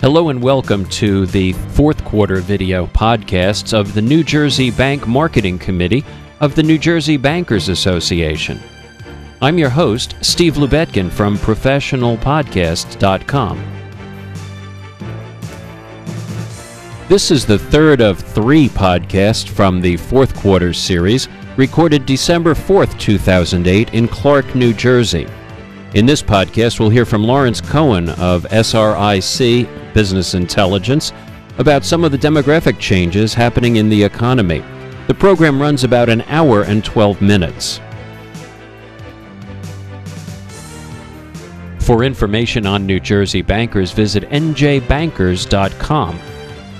Hello and welcome to the fourth quarter video podcasts of the New Jersey Bank Marketing Committee of the New Jersey Bankers Association. I'm your host, Steve Lubetkin from ProfessionalPodcasts.com. This is the third of three podcasts from the fourth quarter series, recorded December 4th, 2008 in Clark, New Jersey. In this podcast, we'll hear from Lawrence Cohen of SRI Business Intelligence about some of the demographic changes happening in the economy. The program runs about an hour and 12 minutes. For information on New Jersey bankers, visit njbankers.com.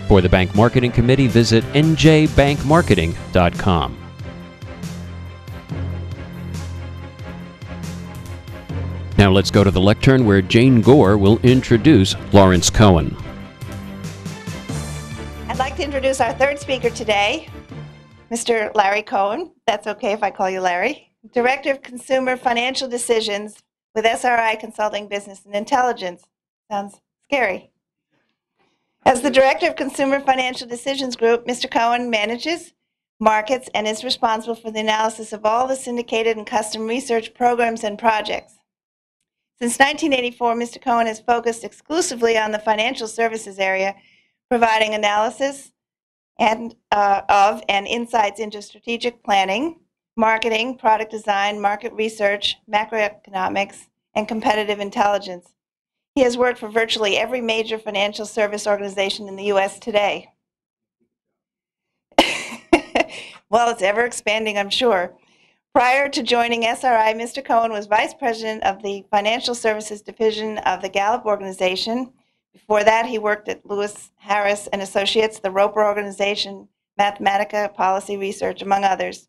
For the Bank Marketing Committee, visit njbankmarketing.com. Now let's go to the lectern where Jane Gore will introduce Lawrence Cohen. I'd like to introduce our third speaker today, Mr. Larry Cohen. That's okay if I call you Larry. Director of Consumer Financial Decisions with SRI Consulting Business and Intelligence. Sounds scary. As the Director of Consumer Financial Decisions Group, Mr. Cohen manages, markets, and is responsible for the analysis of all the syndicated and custom research programs and projects. Since 1984, Mr. Cohen has focused exclusively on the financial services area, providing analysis of and insights into strategic planning, marketing, product design, market research, macroeconomics, and competitive intelligence. He has worked for virtually every major financial service organization in the U.S. today. Well, it's ever expanding, I'm sure. Prior to joining SRI, Mr. Cohen was Vice President of the Financial Services Division of the Gallup Organization. Before that, he worked at Lewis Harris and Associates, the Roper Organization, Mathematica, Policy Research, among others.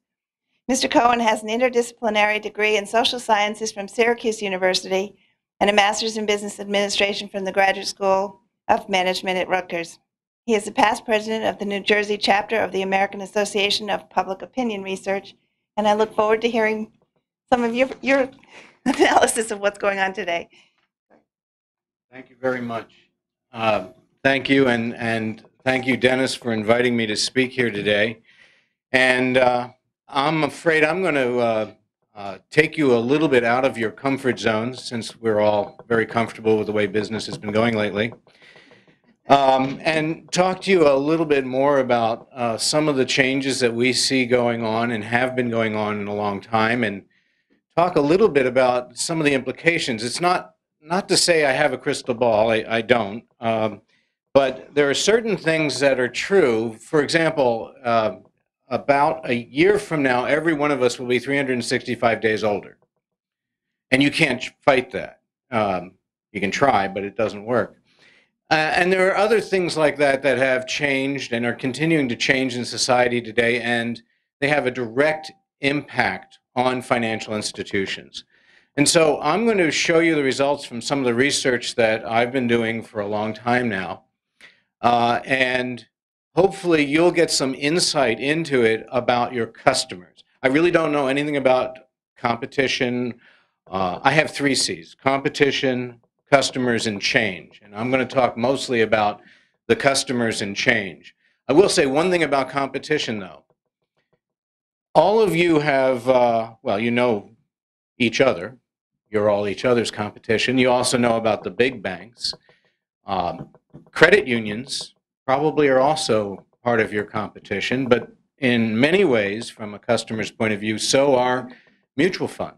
Mr. Cohen has an interdisciplinary degree in social sciences from Syracuse University and a master's in business administration from the Graduate School of Management at Rutgers. He is the past president of the New Jersey chapter of the American Association of Public Opinion Research, and I look forward to hearing some of your analysis of what's going on today. Thank you very much. Thank you, and thank you, Dennis, for inviting me to speak here today. And I'm afraid I'm going to take you a little bit out of your comfort zones, since we're all very comfortable with the way business has been going lately. And talk to you a little bit more about some of the changes that we see going on and have been going on in a long time, and talk a little bit about some of the implications. It's not to say I have a crystal ball, I don't, but there are certain things that are true. For example, about a year from now, every one of us will be 365 days older, and you can't fight that. You can try, but it doesn't work. And there are other things like that that have changed and are continuing to change in society today, and they have a direct impact on financial institutions. And so I'm going to show you the results from some of the research that I've been doing for a long time now, and hopefully you'll get some insight into it about your customers. I really don't know anything about competition. I have three C's: competition, customers, and change. And I'm going to talk mostly about the customers and change. I will say one thing about competition, though. All of you have, well, you know each other. You're all each other's competition. You also know about the big banks. Credit unions probably are also part of your competition, but in many ways, from a customer's point of view, so are mutual funds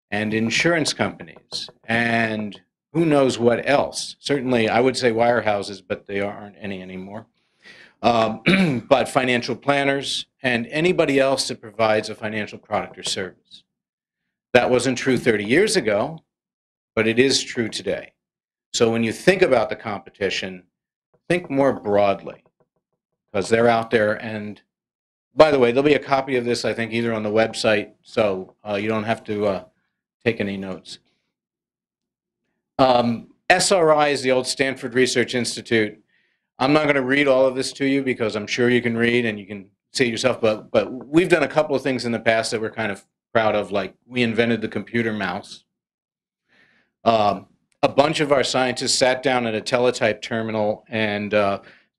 and insurance companies and who knows what else. Certainly, I would say wirehouses, but they aren't any anymore. But financial planners and anybody else that provides a financial product or service. That wasn't true 30 years ago, but it is true today. So when you think about the competition, think more broadly, because they're out there. And by the way, there'll be a copy of this, I think, either on the website, so you don't have to take any notes. SRI is the old Stanford Research Institute. I'm not going to read all of this to you because I'm sure you can read and you can see it yourself, but we've done a couple of things in the past that we're kind of proud of, like we invented the computer mouse. a bunch of our scientists sat down at a teletype terminal and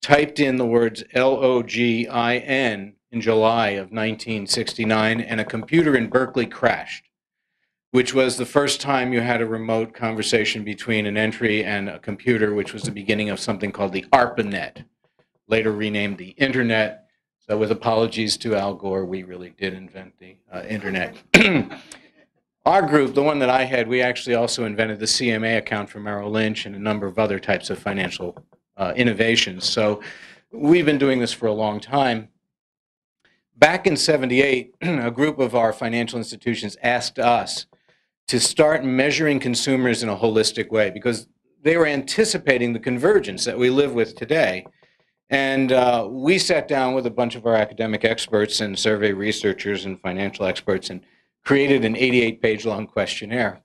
typed in the words LOGIN in July of 1969, and a computer in Berkeley crashed, which was the first time you had a remote conversation between an entry and a computer, which was the beginning of something called the ARPANET, later renamed the Internet. So with apologies to Al Gore, we really did invent the Internet. Our group, the one that I had, we actually also invented the CMA account for Merrill Lynch and a number of other types of financial innovations. So we've been doing this for a long time. Back in '78, a group of our financial institutions asked us to start measuring consumers in a holistic way because they were anticipating the convergence that we live with today. And we sat down with a bunch of our academic experts and survey researchers and financial experts and created an 88-page long questionnaire.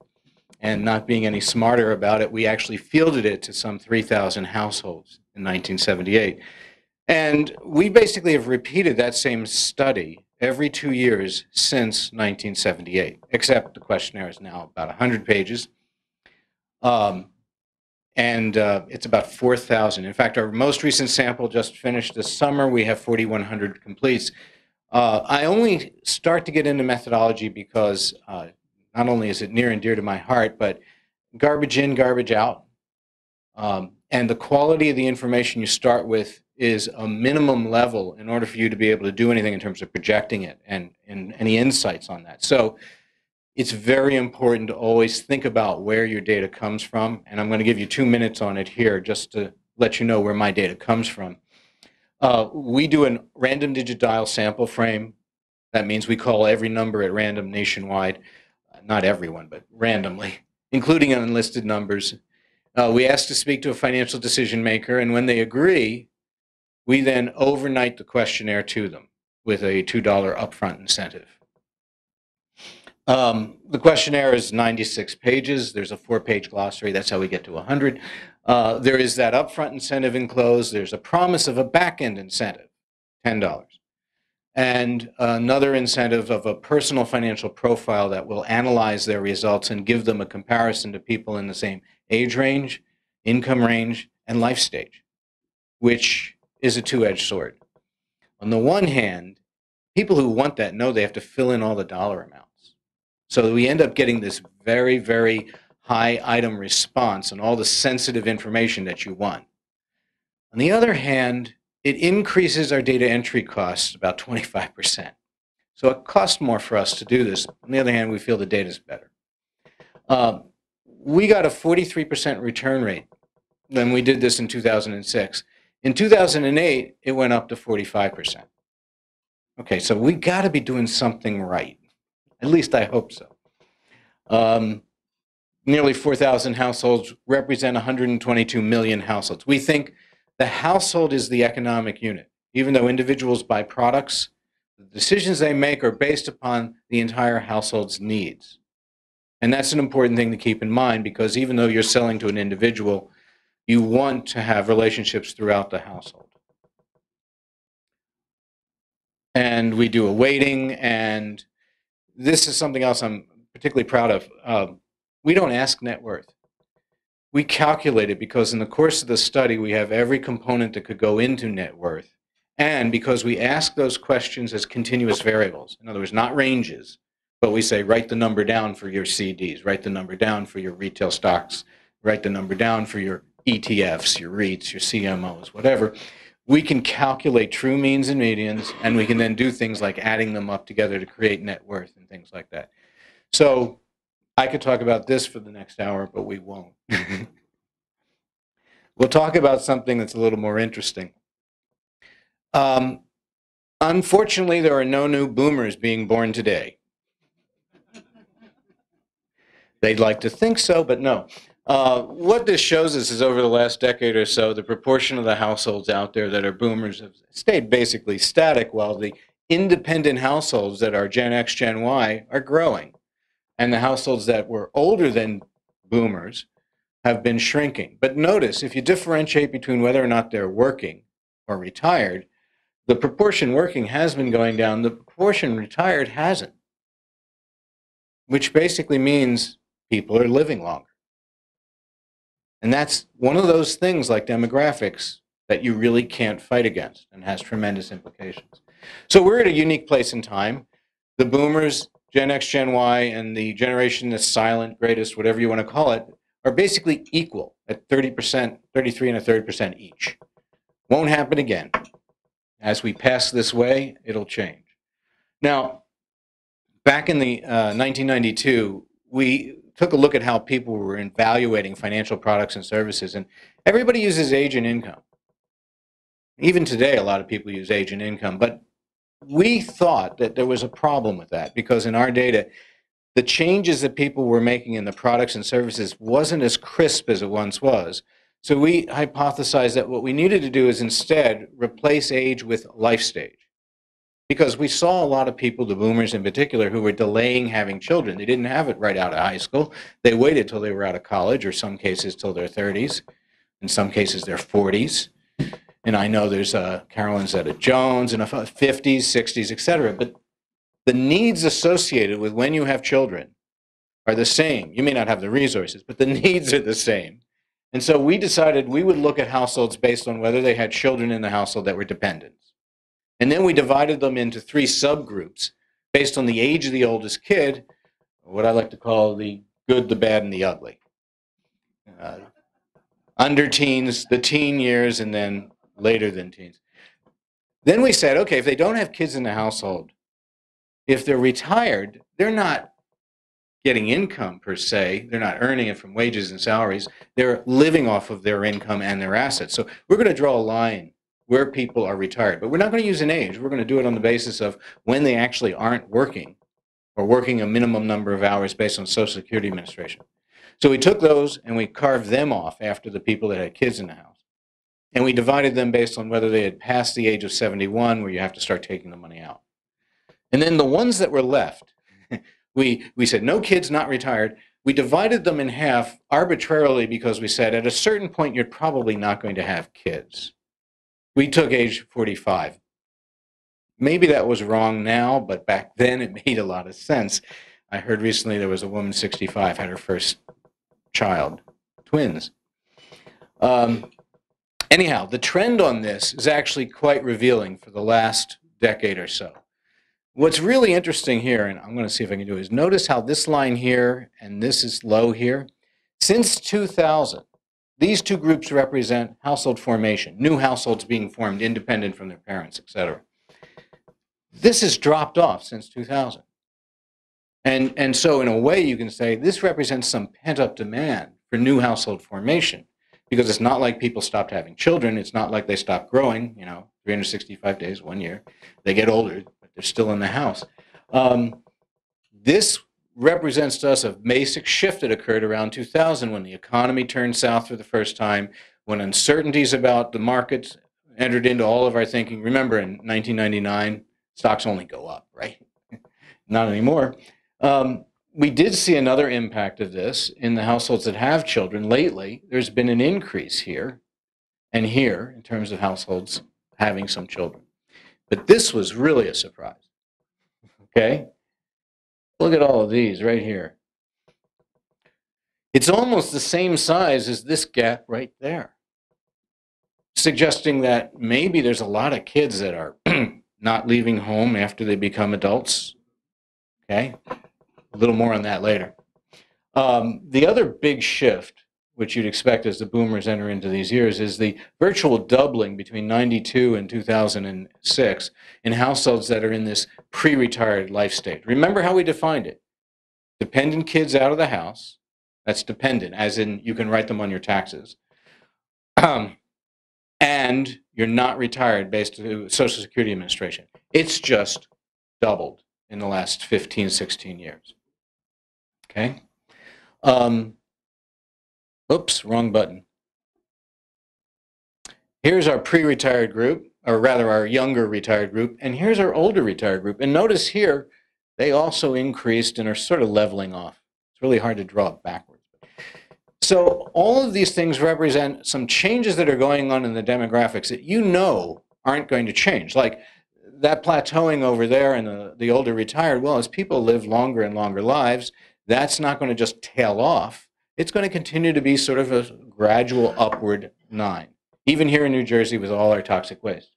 And not being any smarter about it, we actually fielded it to some 3,000 households in 1978. And we basically have repeated that same study every 2 years since 1978, except the questionnaire is now about 100 pages. It's about 4,000. In fact, our most recent sample just finished this summer. We have 4,100 completes. I only start to get into methodology because not only is it near and dear to my heart, but garbage in, garbage out. And the quality of the information you start with is a minimum level in order for you to be able to do anything in terms of projecting it and any insights on that. So it's very important to always think about where your data comes from. And I'm going to give you 2 minutes on it here just to let you know where my data comes from. We do a random digit dial sample frame. That means we call every number at random nationwide. Not everyone, but randomly, including unlisted numbers. We ask to speak to a financial decision maker, and when they agree, we then overnight the questionnaire to them with a $2 upfront incentive. The questionnaire is 96 pages. There's a 4-page glossary. That's how we get to 100. There is that upfront incentive enclosed. There's a promise of a back-end incentive, $10. And another incentive of a personal financial profile that will analyze their results and give them a comparison to people in the same age range, income range, and life stage, which is a two-edged sword. On the one hand, people who want that know they have to fill in all the dollar amounts. So we end up getting this very, very high item response and all the sensitive information that you want. On the other hand, it increases our data entry costs about 25%. So it costs more for us to do this. On the other hand, we feel the data is better. We got a 43% return rate when we did this in 2006. In 2008, it went up to 45%. Okay, so we got to be doing something right. At least I hope so. Nearly 4,000 households represent 122 million households. We think the household is the economic unit. Even though individuals buy products, the decisions they make are based upon the entire household's needs. And that's an important thing to keep in mind, because even though you're selling to an individual, you want to have relationships throughout the household. And we do a weighting, and this is something else I'm particularly proud of. We don't ask net worth. We calculate it because in the course of the study, we have every component that could go into net worth. And because we ask those questions as continuous variables, in other words, not ranges, but we say, write the number down for your CDs, write the number down for your retail stocks, write the number down for your ETFs, your REITs, your CMOs, whatever. We can calculate true means and medians, and we can then do things like adding them up together to create net worth and things like that. So I could talk about this for the next hour, but we won't. We'll talk about something that's a little more interesting. Unfortunately, there are no new boomers being born today. They'd like to think so, but no. What this shows us is over the last decade or so, the proportion of the households out there that are boomers have stayed basically static, while the independent households that are Gen X, Gen Y are growing. And the households that were older than boomers have been shrinking. But notice, if you differentiate between whether or not they're working or retired, the proportion working has been going down, the proportion retired hasn't, which basically means people are living longer. And that's one of those things like demographics that you really can't fight against and has tremendous implications. So we're at a unique place in time. The boomers, Gen X, Gen Y, and the generation that's silent, greatest, whatever you want to call it, are basically equal at 30%, 33 and a third percent each. Won't happen again. As we pass this way, it'll change. Now, back in the 1992, we took a look at how people were evaluating financial products and services, and everybody uses age and income. Even today, a lot of people use age and income, but we thought that there was a problem with that because in our data, the changes that people were making in the products and services wasn't as crisp as it once was. So we hypothesized that what we needed to do is instead replace age with life stage. Because we saw a lot of people, the boomers in particular, who were delaying having children. They didn't have it right out of high school. They waited till they were out of college, or some cases till their 30s, in some cases their 40s. And I know there's Carolyn Zeta-Jones in the 50s, 60s, et cetera. But the needs associated with when you have children are the same. You may not have the resources, but the needs are the same. And so we decided we would look at households based on whether they had children in the household that were dependents. And then we divided them into 3 subgroups based on the age of the oldest kid, what I like to call the good, the bad, and the ugly. Under teens, the teen years, and then later than teens. Then we said, okay, if they don't have kids in the household, if they're retired, they're not getting income per se. They're not earning it from wages and salaries. They're living off of their income and their assets. So we're going to draw a line where people are retired. But we're not going to use an age. We're going to do it on the basis of when they actually aren't working or working a minimum number of hours based on Social Security Administration. So we took those and we carved them off after the people that had kids in the house. And we divided them based on whether they had passed the age of 71, where you have to start taking the money out. And then the ones that were left, we said, no kids, not retired. We divided them in half arbitrarily because we said at a certain point, you're probably not going to have kids. We took age 45. Maybe that was wrong now, but back then it made a lot of sense. I heard recently there was a woman 65, had her first child, twins. Anyhow, the trend on this is actually quite revealing for the last decade or so. What's really interesting here, and I'm going to see if I can do it, is notice how this line here and this is low here. Since 2000, these 2 groups represent household formation, new households being formed independent from their parents, etc. This has dropped off since 2000. And so in a way you can say this represents some pent-up demand for new household formation. Because it's not like people stopped having children. It's not like they stopped growing, 365 days, 1 year. They get older, but they're still in the house. This represents to us a basic shift that occurred around 2000 when the economy turned south for the first time, when uncertainties about the markets entered into all of our thinking. Remember, in 1999, stocks only go up, right? Not anymore. We did see another impact of this in the households that have children. Lately, there's been an increase here and here in terms of households having some children. But this was really a surprise. Okay? Look at all of these right here. It's almost the same size as this gap right there, suggesting that maybe there's a lot of kids that are not leaving home after they become adults. Okay? A little more on that later. The other big shift, which you'd expect as the boomers enter into these years, is the virtual doubling between 92 and 2006 in households that are in this pre-retired life stage. Remember how we defined it. Dependent kids out of the house. That's dependent, as in you can write them on your taxes. And you're not retired based on Social Security Administration. It's just doubled in the last 15, 16 years. Okay. Oops, wrong button. Here's our pre-retired group, or rather our younger retired group, and here's our older retired group. And notice here, they also increased and are sort of leveling off. It's really hard to draw it backwards. So all of these things represent some changes that are going on in the demographics that you know aren't going to change. Like that plateauing over there and the older retired, well, as people live longer and longer lives, that's not going to just tail off. it's going to continue to be sort of a gradual upward 9, even here in New Jersey with all our toxic waste.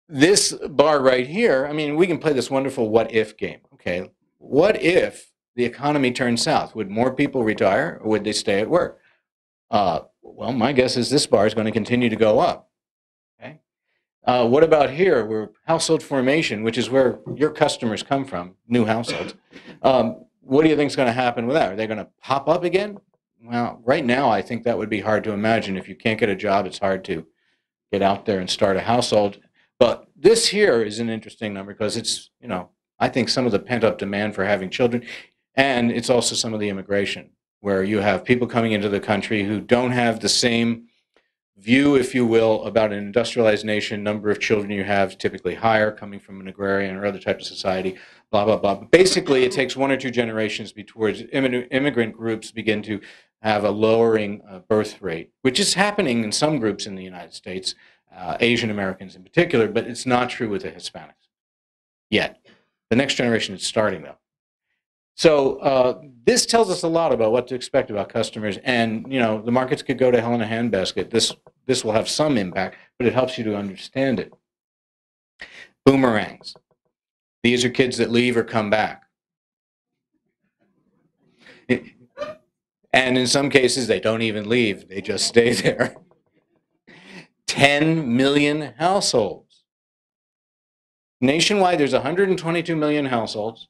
This bar right here, I mean, we can play this wonderful what if game. Okay, what if the economy turned south? Would more people retire, or would they stay at work? Well, my guess is this bar is going to continue to go up. Okay. What about here, where household formation, which is where your customers come from, new households? What do you think is going to happen with that? Are they going to pop up again? Well, right now, I think that would be hard to imagine. If you can't get a job, it's hard to get out there and start a household. But this here is an interesting number because it's, I think some of the pent-up demand for having children, and it's also some of the immigration, where you have people coming into the country who don't have the same view, if you will, about an industrialized nation. Number of children you have typically higher, coming from an agrarian or other type of society, blah, blah, blah. But basically, it takes 1 or 2 generations before immigrant groups begin to have a lowering birth rate, which is happening in some groups in the United States, Asian Americans in particular, but it's not true with the Hispanics yet. The next generation is starting, though. So this tells us a lot about what to expect about customers, and the markets could go to hell in a handbasket. This will have some impact, but it helps you to understand it. Boomerangs. These are kids that leave or come back. And in some cases, they don't even leave. They just stay there. 10 million households. Nationwide, there's 122 million households.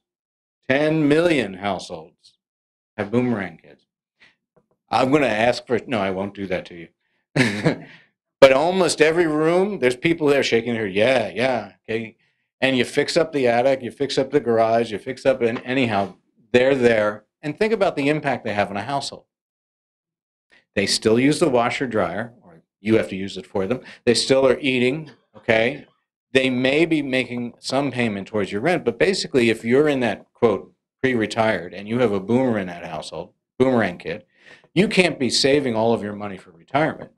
10 million households have boomerang kids. I'm going to ask for, no, I won't do that to you. But almost every room, there's people there shaking their head, yeah, okay. And you fix up the attic, you fix up the garage, you fix up, and anyhow, they're there. And think about the impact they have on a household. They still use the washer dryer, or you have to use it for them. They still are eating, okay? They may be making some payment towards your rent, but basically if you're in that, quote, pre-retired, and you have a boomer in that household, boomerang kid, you can't be saving all of your money for retirement.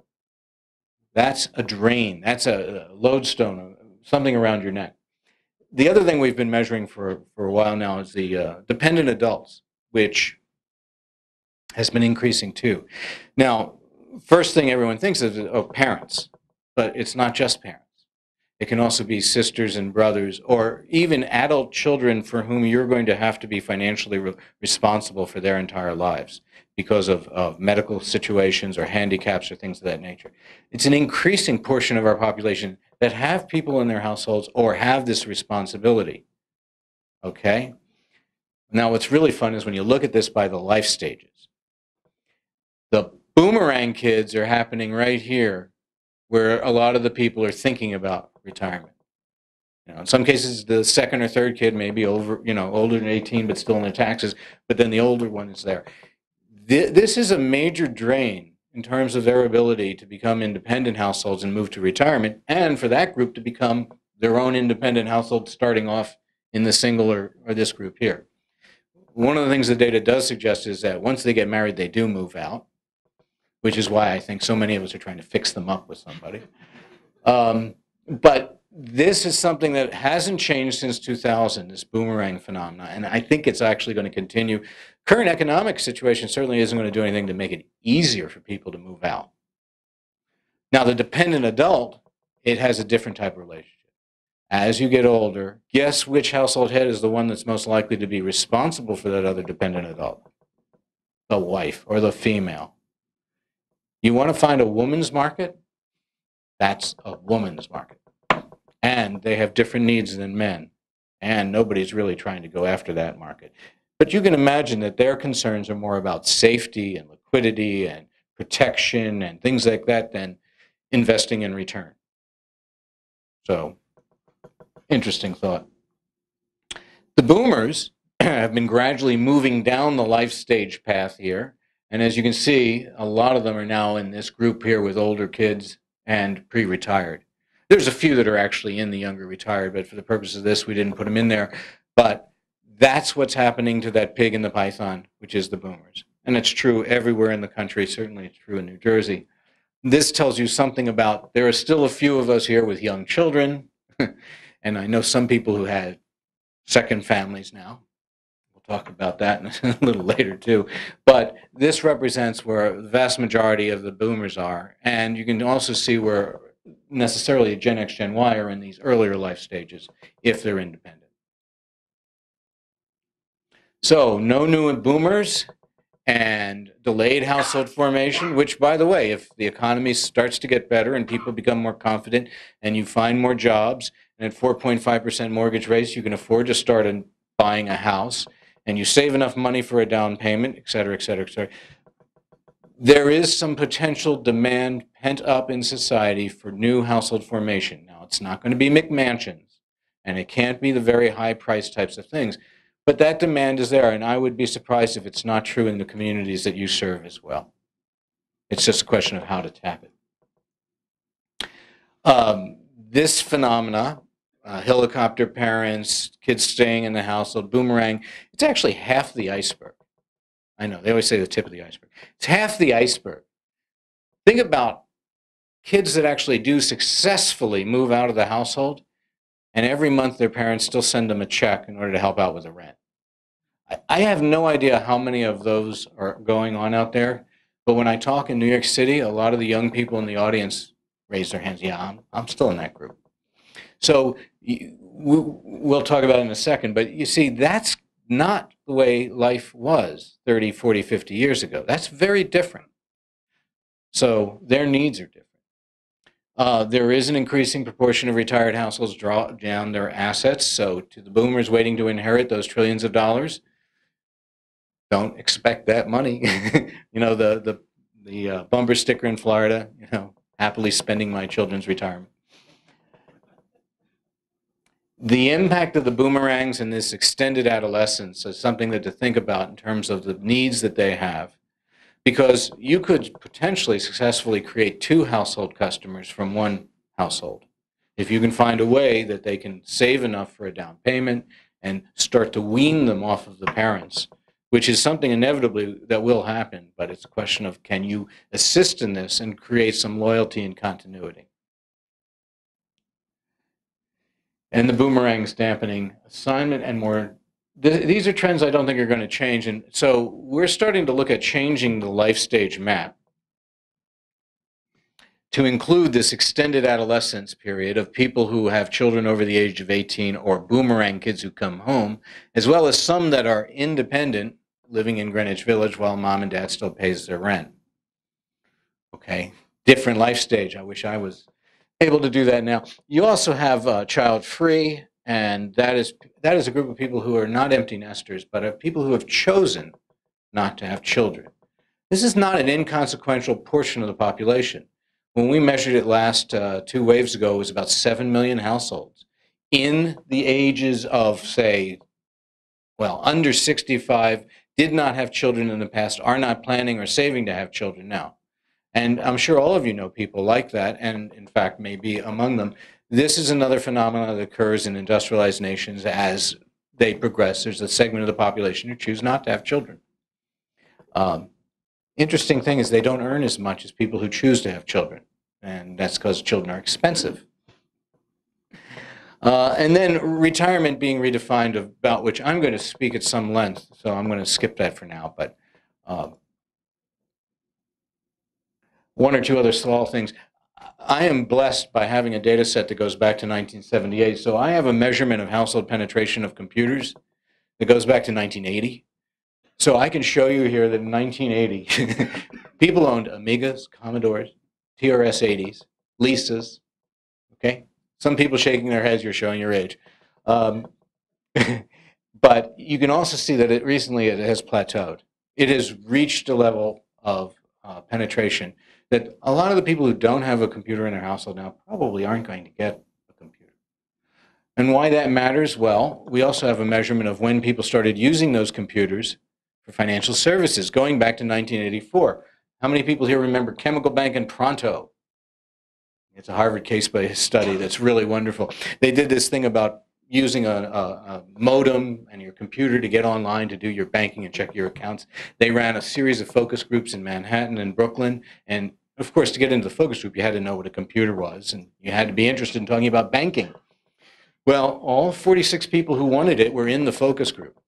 That's a drain. That's a lodestone, something around your neck. The other thing we've been measuring for a while now is the dependent adults, which has been increasing too. Now, first thing everyone thinks is, oh, parents, but it's not just parents. It can also be sisters and brothers, or even adult children for whom you're going to have to be financially responsible for their entire lives because of medical situations or handicaps or things of that nature. It's an increasing portion of our population that have people in their households or have this responsibility. Okay? Now, what's really fun is when you look at this by the life stages. The boomerang kids are happening right here, where a lot of the people are thinking about retirement. In some cases, the second or third kid may be over, older than 18, but still in their taxes, but then the older one is there. This is a major drain in terms of their ability to become independent households and move to retirement, and for that group to become their own independent household, starting off in the single or this group here. One of the things the data does suggest is that once they get married, they do move out, which is why I think so many of us are trying to fix them up with somebody. But this is something that hasn't changed since 2000, this boomerang phenomenon, and I think it's actually going to continue. Current economic situation certainly isn't going to do anything to make it easier for people to move out. Now, the dependent adult, it has a different type of relationship. As you get older, guess which household head is the one that's most likely to be responsible for that other dependent adult? The wife or the female. You want to find a woman's market? That's a woman's market. And they have different needs than men. And nobody's really trying to go after that market. But you can imagine that their concerns are more about safety and liquidity and protection and things like that than investing in return. So, interesting thought. The boomers have been gradually moving down the life stage path here. And as you can see, a lot of them are now in this group here with older kids and pre-retired. There's a few that are actually in the younger retired, but for the purpose of this, we didn't put them in there. But that's what's happening to that pig in the python, which is the boomers. And it's true everywhere in the country. Certainly it's true in New Jersey. This tells you something about, there are still a few of us here with young children. And I know some people who had second families now. We'll We'll talk about that a little later too. But this represents where the vast majority of the boomers are. And you can also see where necessarily Gen X, Gen Y are in these earlier life stages if they're independent. So no new boomers and delayed household formation, which, by the way, if the economy starts to get better and people become more confident and you find more jobs, and at 4.5% mortgage rates, you can afford to start buying a house, and you save enough money for a down payment, et cetera, et cetera, et cetera. There is some potential demand pent up in society for new household formation. Now, it's not going to be McMansions, and it can't be the very high price types of things. But that demand is there, and I would be surprised if it's not true in the communities that you serve as well. It's just a question of how to tap it. This phenomena, helicopter parents, kids staying in the household, boomerang, it's actually half the iceberg. I know, they always say the tip of the iceberg. It's half the iceberg. Think about kids that actually do successfully move out of the household, and every month their parents still send them a check in order to help out with the rent. I have no idea how many of those are going on out there, but when I talk in New York City, a lot of the young people in the audience raise their hands. Yeah, I'm still in that group. So we'll talk about it in a second, but you see, that's not the way life was 30, 40, 50 years ago. That's very different. So their needs are different. There is an increasing proportion of retired households draw down their assets. So to the boomers waiting to inherit those trillions of dollars, don't expect that money. You know, the bumper sticker in Florida, you know, happily spending my children's retirement. The impact of the boomerangs in this extended adolescence is something that to think about in terms of the needs that they have. Because you could potentially successfully create two household customers from one household. If you can find a way that they can save enough for a down payment and start to wean them off of the parents, which is something inevitably that will happen, but it's a question of can you assist in this and create some loyalty and continuity. And the boomerangs dampening assignment and more. These are trends I don't think are going to change. And so we're starting to look at changing the life stage map to include this extended adolescence period of people who have children over the age of 18 or boomerang kids who come home, as well as some that are independent, living in Greenwich Village while mom and dad still pays their rent. Okay, different life stage. I wish I was able to do that now. You also have child-free, and that is a group of people who are not empty nesters, but are people who have chosen not to have children. This is not an inconsequential portion of the population. When we measured it last 2 waves ago, it was about 7 million households in the ages of, say, well, under 65, did not have children in the past, are not planning or saving to have children now. And I'm sure all of you know people like that, and in fact may be among them. This is another phenomenon that occurs in industrialized nations as they progress. There's a segment of the population who choose not to have children. Interesting thing is they don't earn as much as people who choose to have children, and that's because children are expensive. And then retirement being redefined, about which I'm going to speak at some length, so I'm going to skip that for now. But one or two other small things. I am blessed by having a data set that goes back to 1978. So I have a measurement of household penetration of computers that goes back to 1980. So I can show you here that in 1980, people owned Amigas, Commodores, TRS-80s, Lisas, okay? Some people shaking their heads, you're showing your age. But you can also see that it has plateaued. It has reached a level of penetration that a lot of the people who don't have a computer in their household now probably aren't going to get a computer. And why that matters? Well, we also have a measurement of when people started using those computers for financial services, going back to 1984. How many people here remember Chemical Bank and Pronto? It's a Harvard case-based study that's really wonderful. They did this thing about using a modem and your computer to get online to do your banking and check your accounts. They ran a series of focus groups in Manhattan and Brooklyn, and of course, to get into the focus group, you had to know what a computer was, and you had to be interested in talking about banking. Well, all 46 people who wanted it were in the focus group.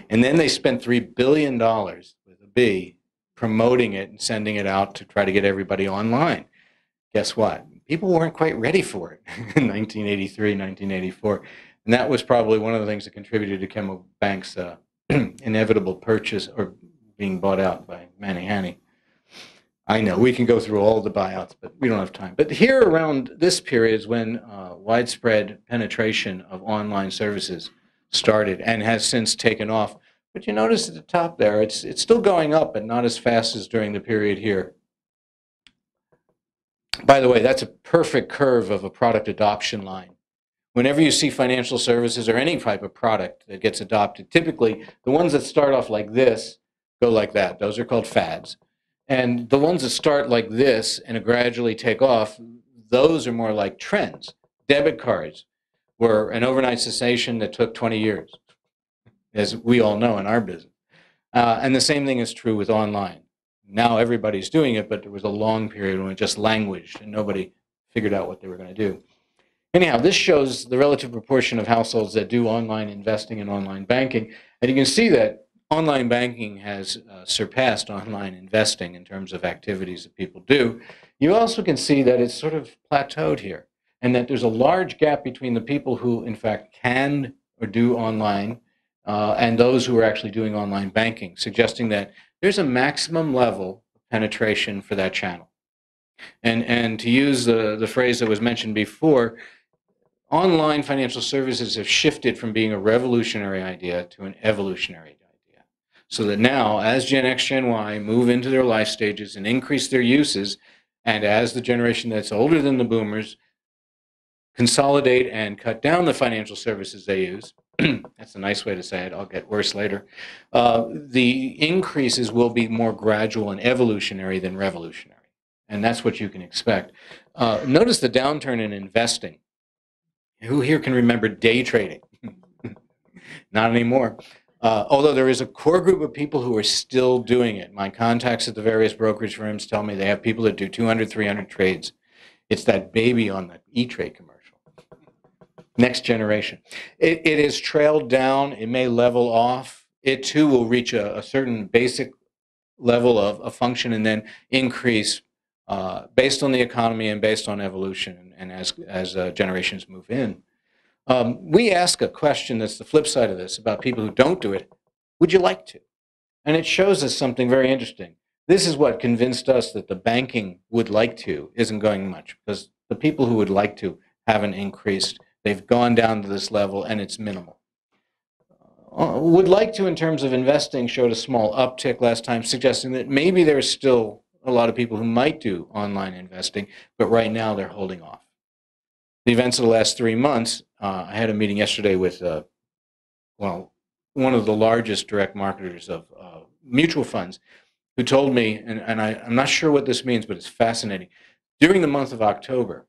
And then they spent $3 billion with a B promoting it and sending it out to try to get everybody online. Guess what? People weren't quite ready for it in 1983, 1984. And that was probably one of the things that contributed to Chemo Bank's inevitable purchase or being bought out by Manny. I know, we can go through all the buyouts, but we don't have time. But here around this period is when widespread penetration of online services started and has since taken off. But you notice at the top there, it's still going up, but not as fast as during the period here. By the way, that's a perfect curve of a product adoption line. Whenever you see financial services or any type of product that gets adopted, typically the ones that start off like this go like that. Those are called fads. And the ones that start like this and gradually take off, those are more like trends. Debit cards were an overnight sensation that took 20 years, as we all know in our business. And the same thing is true with online. Now everybody's doing it, but there was a long period when it just languished and nobody figured out what they were going to do. Anyhow, this shows the relative proportion of households that do online investing and online banking. And you can see that online banking has surpassed online investing in terms of activities that people do. You also can see that it's sort of plateaued here and that there's a large gap between the people who, in fact, can or do online and those who are actually doing online banking, suggesting that there's a maximum level of penetration for that channel. And to use the phrase that was mentioned before, online financial services have shifted from being a revolutionary idea to an evolutionary idea. So that now, as Gen X, Gen Y move into their life stages and increase their uses, and as the generation that's older than the boomers consolidate and cut down the financial services they use, that's a nice way to say it, I'll get worse later, the increases will be more gradual and evolutionary than revolutionary. And that's what you can expect. Notice the downturn in investing. Who here can remember day trading? Not anymore. Although there is a core group of people who are still doing it. My contacts at the various brokerage firms tell me they have people that do 200, 300 trades. It's that baby on the E-Trade commercial. Next generation. It has trailed down. It may level off. It too will reach a certain basic level of a function and then increase based on the economy and based on evolution and as generations move in. We ask a question that's the flip side of this about people who don't do it. Would you like to? And it shows us something very interesting. This is what convinced us that the banking would like to isn't going much because the people who would like to haven't increased. They've gone down to this level and it's minimal. Would like to in terms of investing showed a small uptick last time, suggesting that maybe there's still a lot of people who might do online investing, but right now they're holding off. The events of the last 3 months, I had a meeting yesterday with, one of the largest direct marketers of mutual funds who told me, and I'm not sure what this means, but it's fascinating. During the month of October,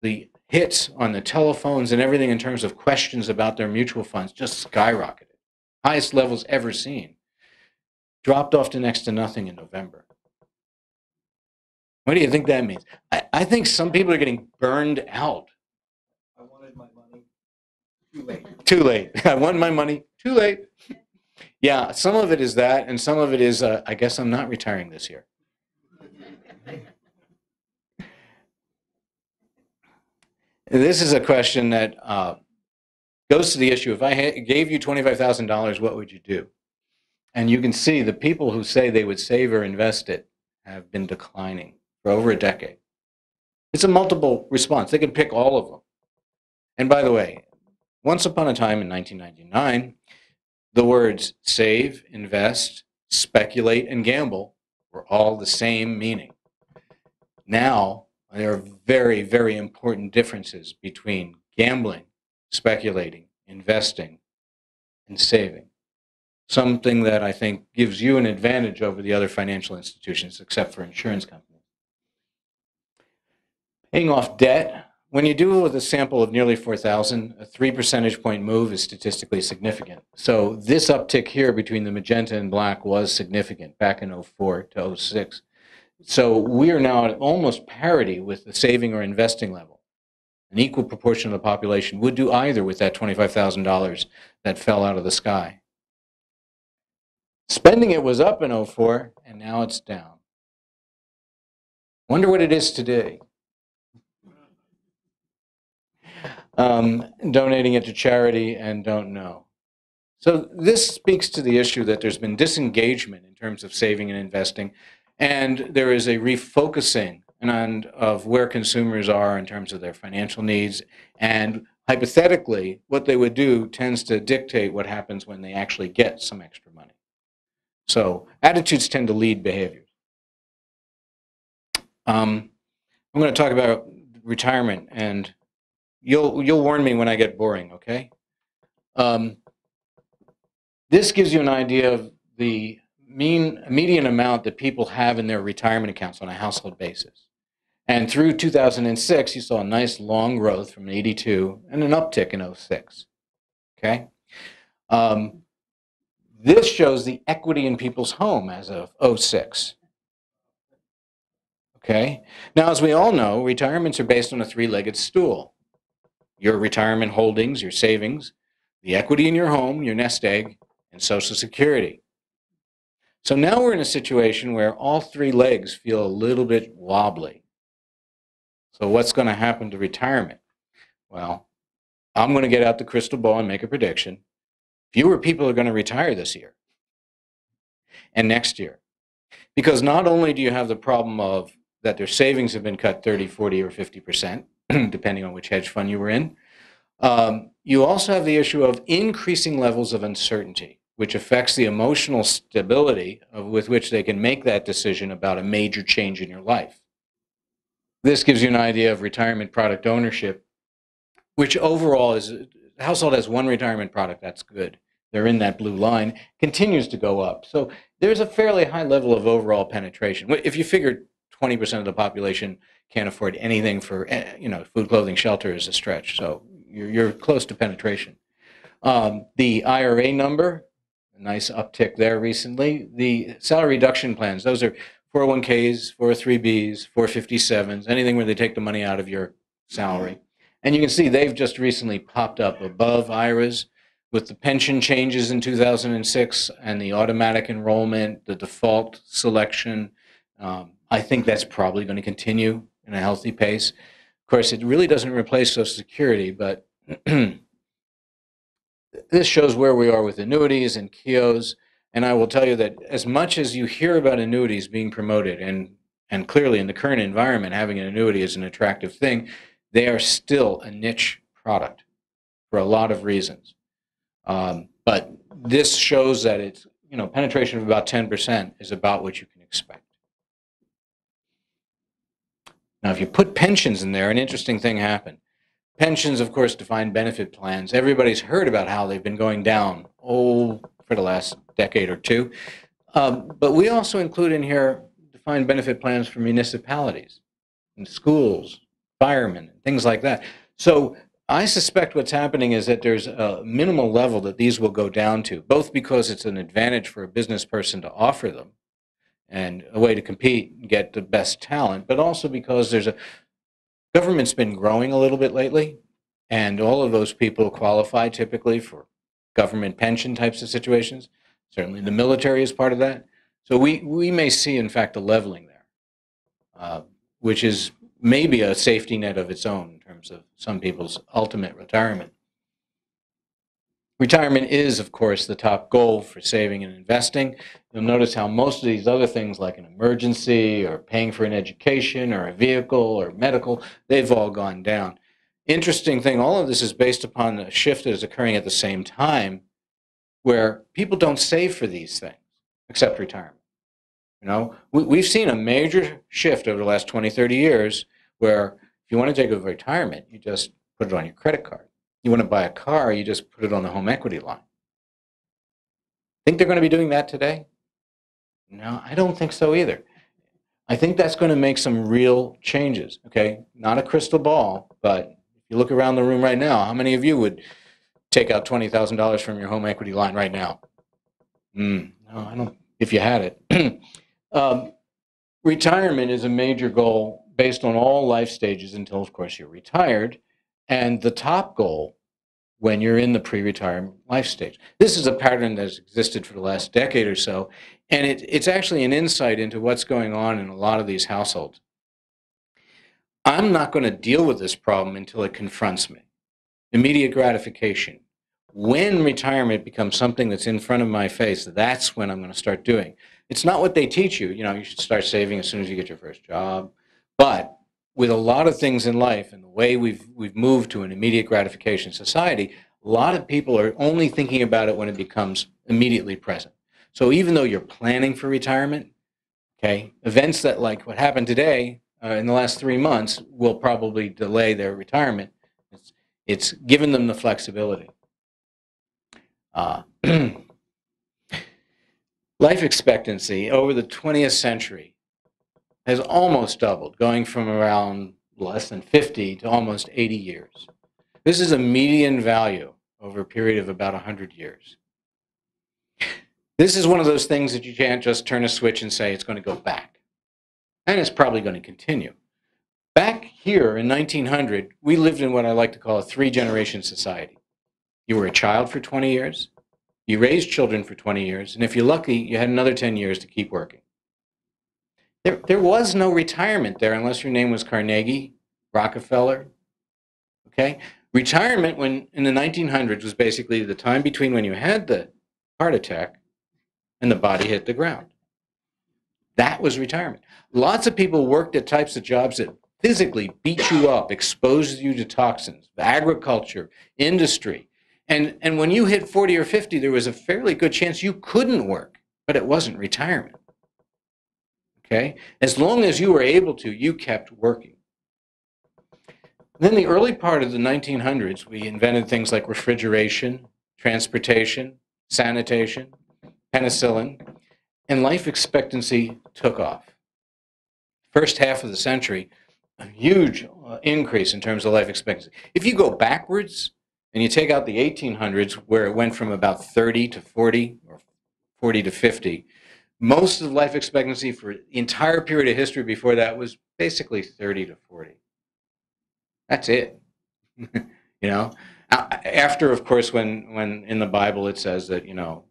the hits on the telephones and everything in terms of questions about their mutual funds just skyrocketed. Highest levels ever seen. Dropped off to next to nothing in November. What do you think that means? I think some people are getting burned out. I wanted my money too late. Too late. I want my money too late. Yeah, some of it is that, and some of it is, I guess I'm not retiring this year. This is a question that goes to the issue, if I gave you $25,000, what would you do? And you can see the people who say they would save or invest it have been declining for over a decade. It's a multiple response. They can pick all of them. And by the way, once upon a time in 1999, the words save, invest, speculate, and gamble were all the same meaning. Now, there are very, very important differences between gambling, speculating, investing, and saving. Something that I think gives you an advantage over the other financial institutions, except for insurance companies. Paying off debt. When you do it with a sample of nearly 4,000, a 3 percentage point move is statistically significant. So this uptick here between the magenta and black was significant back in 04 to 06. So we are now at almost parity with the saving or investing level. An equal proportion of the population would do either with that $25,000 that fell out of the sky. Spending it was up in '04, and now it's down. Wonder what it is today. Donating it to charity and don't know. So this speaks to the issue that there's been disengagement in terms of saving and investing, and there is a refocusing of where consumers are in terms of their financial needs, and hypothetically, what they would do tends to dictate what happens when they actually get some extra money. So attitudes tend to lead behaviors. I'm going to talk about retirement, and you'll warn me when I get boring, okay? This gives you an idea of the median amount that people have in their retirement accounts on a household basis. And through 2006, you saw a nice long growth from 82 and an uptick in '06. Okay? This shows the equity in people's home as of '06. Okay? Now, as we all know, retirements are based on a three-legged stool. Your retirement holdings, your savings, the equity in your home, your nest egg, and Social Security. So now we're in a situation where all three legs feel a little bit wobbly. So what's going to happen to retirement? Well, I'm going to get out the crystal ball and make a prediction. Fewer people are going to retire this year and next year. Because not only do you have the problem of that their savings have been cut 30, 40, or 50%, depending on which hedge fund you were in, you also have the issue of increasing levels of uncertainty, which affects the emotional stability with which they can make that decision about a major change in your life. This gives you an idea of retirement product ownership, which overall is, the household has one retirement product, that's good. They're in that blue line, continues to go up. So there's a fairly high level of overall penetration. If you figure 20% of the population can't afford anything for, food, clothing, shelter is a stretch. So you're close to penetration. The IRA number, a nice uptick there recently. The salary reduction plans, those are 401ks, 403bs, 457s, anything where they take the money out of your salary. And you can see they've just recently popped up above IRAs with the pension changes in 2006 and the automatic enrollment, the default selection. I think that's probably going to continue in a healthy pace. Of course, it really doesn't replace Social Security, but this shows where we are with annuities and KIOs. And I will tell you that as much as you hear about annuities being promoted, and clearly in the current environment, having an annuity is an attractive thing, they are still a niche product for a lot of reasons. But this shows that it's, penetration of about 10% is about what you can expect. Now, if you put pensions in there, an interesting thing happened. Pensions, of course, defined benefit plans. Everybody's heard about how they've been going down, for the last decade or two. But we also include in here defined benefit plans for municipalities and schools, firemen, things like that. So I suspect what's happening is that there's a minimal level that these will go down to, both because it's an advantage for a business person to offer them and a way to compete and get the best talent, but also because government's been growing a little bit lately, and all of those people qualify typically for government pension types of situations. Certainly the military is part of that. So we may see, in fact, a leveling there, which is maybe a safety net of its own in terms of some people's ultimate retirement. Retirement is, of course, the top goal for saving and investing. You'll notice how most of these other things like an emergency or paying for an education or a vehicle or medical, they've all gone down. Interesting thing, all of this is based upon a shift that is occurring at the same time where people don't save for these things except retirement. We've seen a major shift over the last 20, 30 years where if you want to take a retirement, you just put it on your credit card. You want to buy a car, you just put it on the home equity line. Think they're going to be doing that today? No, I don't think so either. I think that's going to make some real changes, okay? Not a crystal ball, but if you look around the room right now, how many of you would take out $20,000 from your home equity line right now? No, I don't, if you had it. Retirement is a major goal based on all life stages until, of course, you're retired. And the top goal when you're in the pre-retirement life stage. This is a pattern that has existed for the last decade or so, and it's actually an insight into what's going on in a lot of these households. I'm not going to deal with this problem until it confronts me. Immediate gratification. When retirement becomes something that's in front of my face, that's when I'm going to start doing. It's not what they teach you. You know, you should start saving as soon as you get your first job. But with a lot of things in life and the way we've moved to an immediate gratification society, a lot of people are only thinking about it when it becomes immediately present. So even though you're planning for retirement, okay, events that like what happened today in the last 3 months will probably delay their retirement. It's given them the flexibility. Life expectancy over the 20th century has almost doubled, going from around less than 50 to almost 80 years. This is a median value over a period of about 100 years. This is one of those things that you can't just turn a switch and say it's going to go back. And it's probably going to continue. Back here in 1900, we lived in what I like to call a 3-generation society. You were a child for 20 years, you raised children for 20 years, and if you're lucky, you had another 10 years to keep working. There was no retirement there unless your name was Carnegie, Rockefeller, okay? Retirement in the 1900s was basically the time between when you had the heart attack and the body hit the ground. That was retirement. Lots of people worked at types of jobs that physically beat you up, exposed you to toxins, agriculture, industry. And when you hit 40 or 50, there was a fairly good chance you couldn't work, but it wasn't retirement. Okay? As long as you were able to, you kept working. Then the early part of the 1900s, we invented things like refrigeration, transportation, sanitation, penicillin, and life expectancy took off. First half of the century, a huge increase in terms of life expectancy. If you go backwards and you take out the 1800s, where it went from about 30 to 40 or 40 to 50, most of the life expectancy for the entire period of history before that was basically 30 to 40. That's it. You know, after, of course, when in the Bible it says that, you know,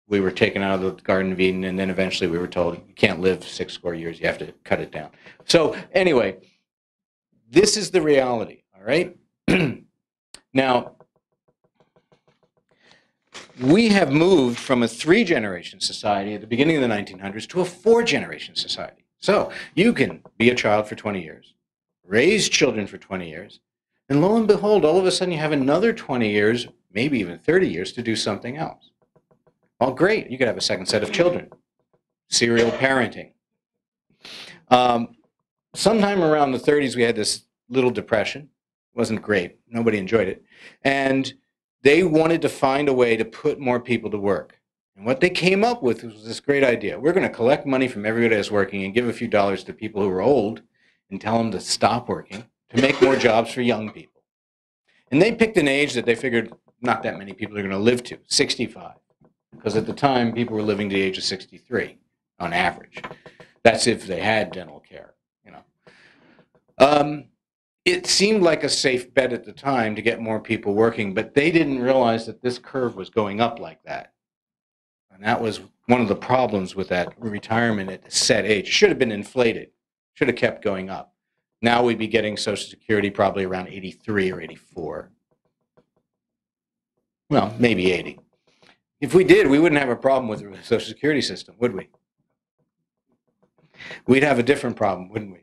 we were taken out of the Garden of Eden, and then eventually we were told you can't live 60 years, you have to cut it down. So anyway, this is the reality, all right? Now, we have moved from a 3-generation society at the beginning of the 1900s to a 4-generation society. So you can be a child for 20 years, raise children for 20 years, and lo and behold, all of a sudden you have another 20 years, maybe even 30 years to do something else. Well, great. You could have a second set of children. Serial parenting. Sometime around the 30s, we had this little depression. It wasn't great. Nobody enjoyed it. And they wanted to find a way to put more people to work. And what they came up with was this great idea. We're going to collect money from everybody that's working and give a few dollars to people who are old and tell them to stop working to make more jobs for young people. And they picked an age that they figured not that many people are going to live to, 65. Because at the time, people were living to the age of 63 on average. That's if they had dental care, you know. It seemed like a safe bet at the time to get more people working, but they didn't realize that this curve was going up like that. And that was one of the problems with that retirement at a set age. It should have been inflated. Should have kept going up. Now we'd be getting Social Security probably around 83 or 84. Well, maybe 80. If we did, we wouldn't have a problem with the Social Security system, would we? We'd have a different problem, wouldn't we?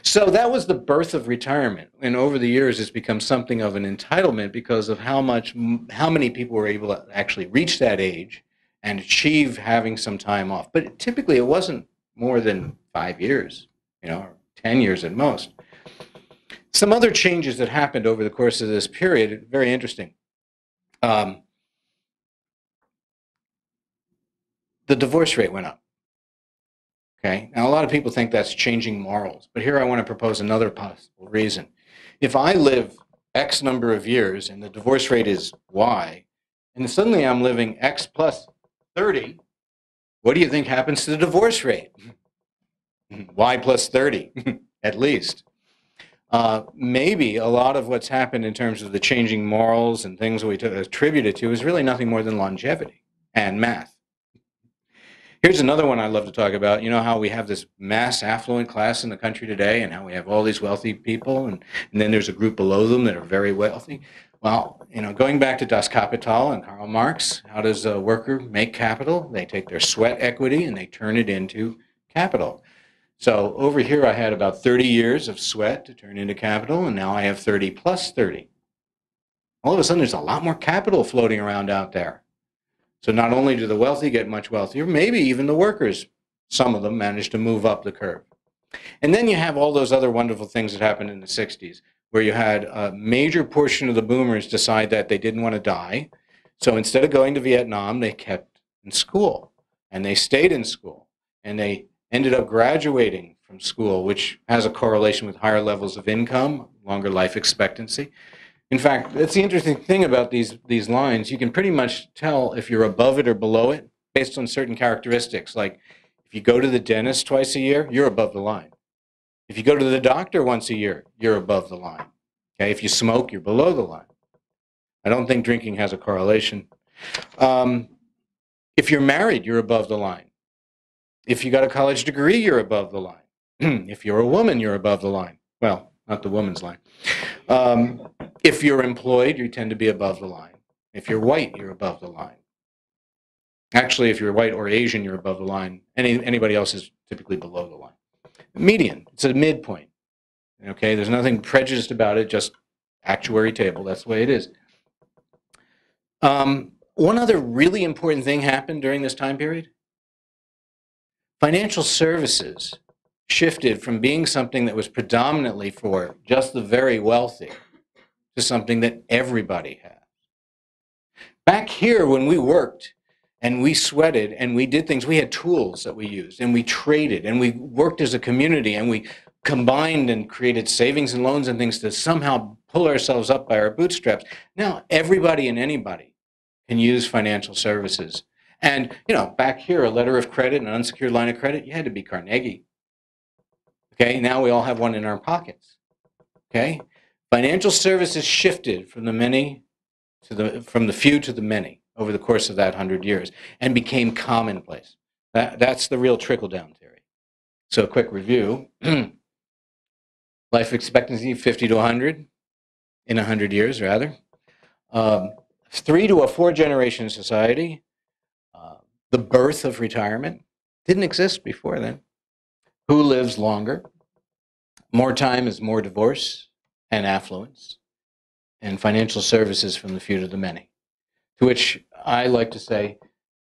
So that was the birth of retirement, and over the years it's become something of an entitlement because of how many people were able to actually reach that age and achieve having some time off. But typically it wasn't more than 5 years, you know, or 10 years at most. Some other changes that happened over the course of this period, very interesting. The divorce rate went up. Okay, now a lot of people think that's changing morals, but here I want to propose another possible reason. If I live X number of years and the divorce rate is Y, and suddenly I'm living X plus 30, what do you think happens to the divorce rate? Y plus 30, at least. Maybe a lot of what's happened in terms of the changing morals and things we attribute it to is really nothing more than longevity and math. Here's another one I love to talk about. You know how we have this mass affluent class in the country today and how we have all these wealthy people and then there's a group below them that are very wealthy? Well, you know, going back to Das Kapital and Karl Marx, how does a worker make capital? They take their sweat equity and they turn it into capital. So over here I had about 30 years of sweat to turn into capital, and now I have 30 plus 30. All of a sudden there's a lot more capital floating around out there. So not only do the wealthy get much wealthier, maybe even the workers, some of them manage to move up the curve. And then you have all those other wonderful things that happened in the 60s, where you had a major portion of the boomers decide that they didn't want to die. So instead of going to Vietnam, they kept in school, and they stayed in school, and they ended up graduating from school, which has a correlation with higher levels of income, longer life expectancy. In fact, that's the interesting thing about these lines. You can pretty much tell if you're above it or below it based on certain characteristics. Like if you go to the dentist twice a year, you're above the line. If you go to the doctor once a year, you're above the line. Okay, if you smoke, you're below the line. I don't think drinking has a correlation. If you're married, you're above the line. If you got a college degree, you're above the line. If you're a woman, you're above the line. Well, not the woman's line. If you're employed, you tend to be above the line. If you're white, you're above the line. Actually, if you're white or Asian, you're above the line. Anybody else is typically below the line. Median, it's a midpoint. Okay, there's nothing prejudiced about it, just actuary table. That's the way it is. One other really important thing happened during this time period. Financial services shifted from being something that was predominantly for just the very wealthy to something that everybody has. Back here, when we worked and we sweated and we did things, we had tools that we used and we traded and we worked as a community and we combined and created savings and loans and things to somehow pull ourselves up by our bootstraps. Now, everybody and anybody can use financial services. And, you know, back here, a letter of credit, an unsecured line of credit, you had to be Carnegie. Okay, now we all have one in our pockets. Okay? Financial services shifted from the many from the few to the many over the course of that 100 years and became commonplace. That's the real trickle-down theory. So a quick review. Life expectancy 50 to 100 in 100 years, rather. 3 to a 4 generation society. The birth of retirement didn't exist before then. Who lives longer? More time is more divorce and affluence, and financial services from the few to the many, to which I like to say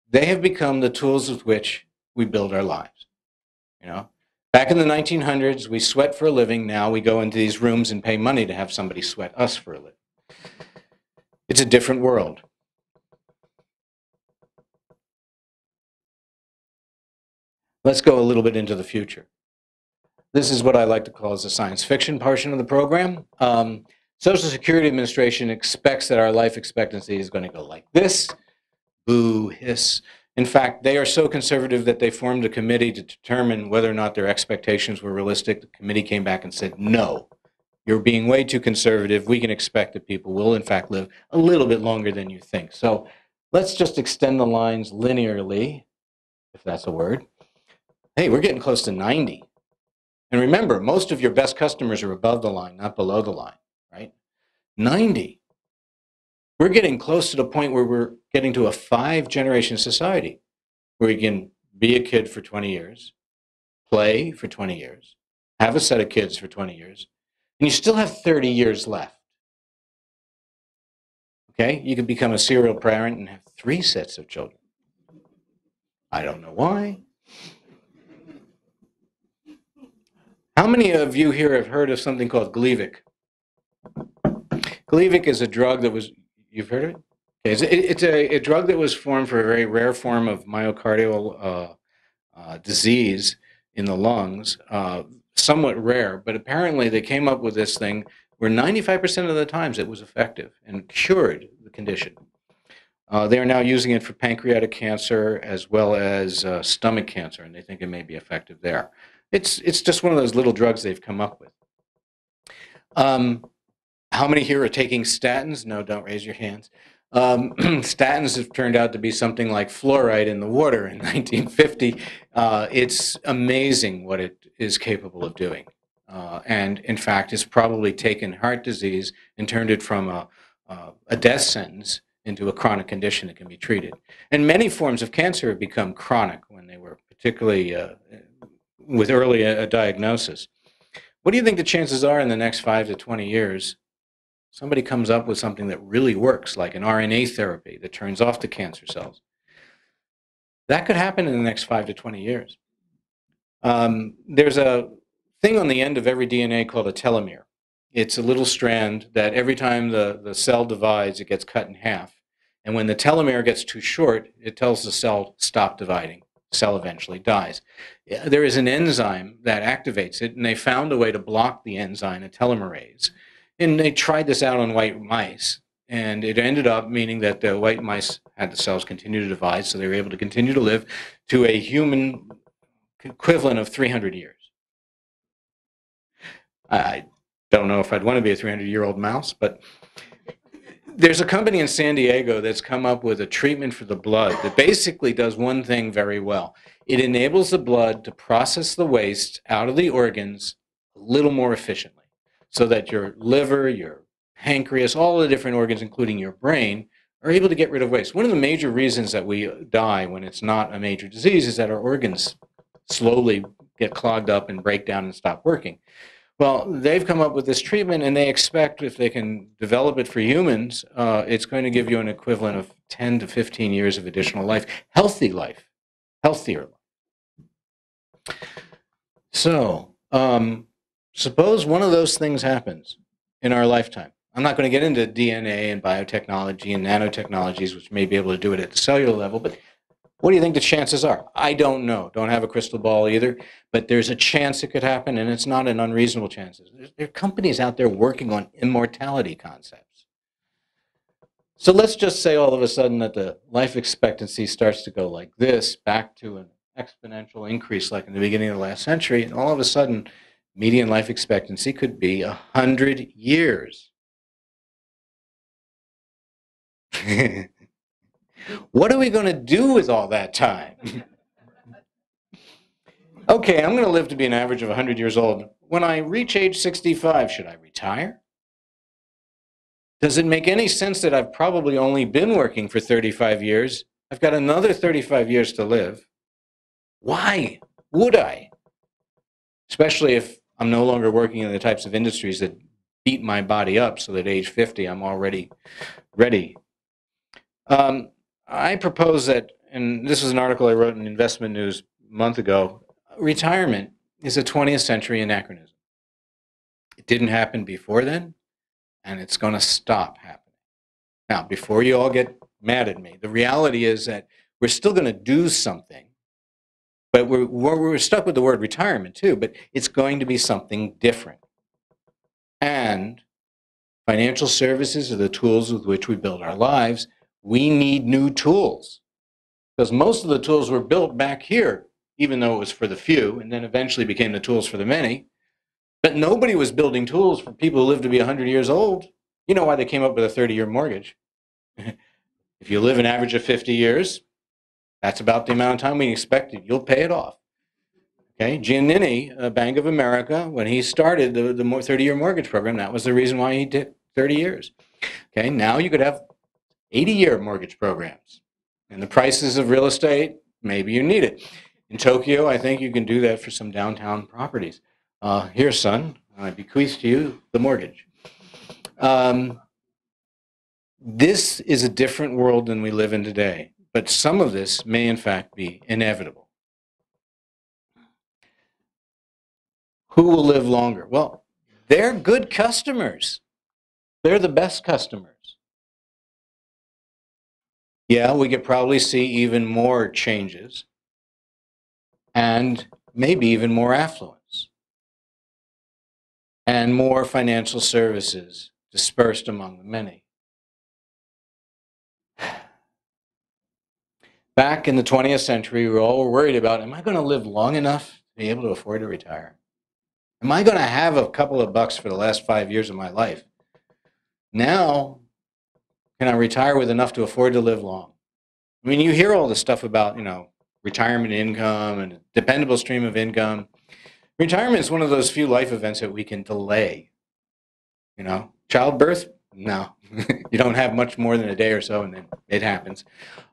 they have become the tools with which we build our lives. You know, back in the 1900s, we sweat for a living. Now we go into these rooms and pay money to have somebody sweat us for a living. It's a different world. Let's go a little bit into the future. This is what I like to call as the science fiction portion of the program. Social Security Administration expects that our life expectancy is going to go like this. Boo, hiss. In fact, they are so conservative that they formed a committee to determine whether or not their expectations were realistic. The committee came back and said, no, you're being way too conservative. We can expect that people will, in fact, live a little bit longer than you think. So let's just extend the lines linearly, if that's a word. Hey, we're getting close to 90. And remember, most of your best customers are above the line, not below the line, right? 90. We're getting close to the point where we're getting to a 5-generation society where you can be a kid for 20 years, play for 20 years, have a set of kids for 20 years, and you still have 30 years left. Okay? You could become a serial parent and have 3 sets of children. I don't know why. How many of you here have heard of something called Gleevec? Gleevec is a drug that was, you've heard of it? Okay, it's a drug that was formed for a very rare form of myocardial disease in the lungs, somewhat rare, but apparently they came up with this thing where 95% of the times it was effective and cured the condition. They are now using it for pancreatic cancer as well as stomach cancer, and they think it may be effective there. It's just one of those little drugs they've come up with. How many here are taking statins? No, don't raise your hands. Statins have turned out to be something like fluoride in the water in 1950. It's amazing what it is capable of doing. And in fact, it's probably taken heart disease and turned it from a death sentence into a chronic condition that can be treated. And many forms of cancer have become chronic when they were particularly with early diagnosis. What do you think the chances are in the next 5 to 20 years somebody comes up with something that really works, like an RNA therapy that turns off the cancer cells? That could happen in the next 5 to 20 years. There's a thing on the end of every DNA called a telomere. It's a little strand that every time the cell divides, it gets cut in half. And when the telomere gets too short, it tells the cell, stop dividing. The cell eventually dies. There is an enzyme that activates it, and they found a way to block the enzyme, a telomerase. And they tried this out on white mice, and it ended up meaning that the white mice had the cells continue to divide, so they were able to continue to live to a human equivalent of 300 years. I don't know if I'd want to be a 300-year-old mouse, but there's a company in San Diego that's come up with a treatment for the blood that basically does one thing very well. It enables the blood to process the waste out of the organs a little more efficiently, so that your liver, your pancreas, all the different organs, including your brain, are able to get rid of waste. One of the major reasons that we die when it's not a major disease is that our organs slowly get clogged up and break down and stop working. Well, they've come up with this treatment, and they expect if they can develop it for humans, it's going to give you an equivalent of 10 to 15 years of additional life, healthier life. So, suppose one of those things happens in our lifetime. I'm not going to get into DNA and biotechnology and nanotechnologies, which may be able to do it at the cellular level, but what do you think the chances are? I don't know. Don't have a crystal ball either, but there's a chance it could happen, and it's not an unreasonable chance. There are companies out there working on immortality concepts. So let's just say all of a sudden that the life expectancy starts to go like this, back to an exponential increase like in the beginning of the last century, and all of a sudden median life expectancy could be 100 years. What are we going to do with all that time? Okay, I'm going to live to be an average of 100 years old. When I reach age 65, should I retire? Does it make any sense that I've probably only been working for 35 years? I've got another 35 years to live. Why would I? Especially if I'm no longer working in the types of industries that beat my body up so that at age 50 I'm already ready. I propose that, and this is an article I wrote in Investment News a month ago, retirement is a 20th century anachronism. It didn't happen before then, and it's going to stop happening. Now, before you all get mad at me, the reality is that we're still going to do something, but we're stuck with the word retirement too, but it's going to be something different. And financial services are the tools with which we build our lives. We need new tools, because most of the tools were built back here, even though it was for the few, and then eventually became the tools for the many. But nobody was building tools for people who live to be 100 years old. You know why they came up with a 30-year mortgage. If you live an average of 50 years, that's about the amount of time we expected. You'll pay it off. Okay, Giannini, Bank of America, when he started the 30-year mortgage program, that was the reason why he did 30 years. Okay, now you could have 80-year mortgage programs. And the prices of real estate, maybe you need it. In Tokyo, I think you can do that for some downtown properties. Here, son, I bequeath to you the mortgage. This is a different world than we live in today, but some of this may in fact be inevitable. Who will live longer? Well, they're good customers. They're the best customers. Yeah, we could probably see even more changes and maybe even more affluence and more financial services dispersed among the many. Back in the 20th century, we were all worried about, am I going to live long enough to be able to afford to retire? Am I going to have a couple of bucks for the last 5 years of my life? Now, can I retire with enough to afford to live long? I mean, you hear all this stuff about, retirement income and a dependable stream of income. Retirement is one of those few life events that we can delay. Childbirth, no. You don't have much more than a day or so, and then it happens.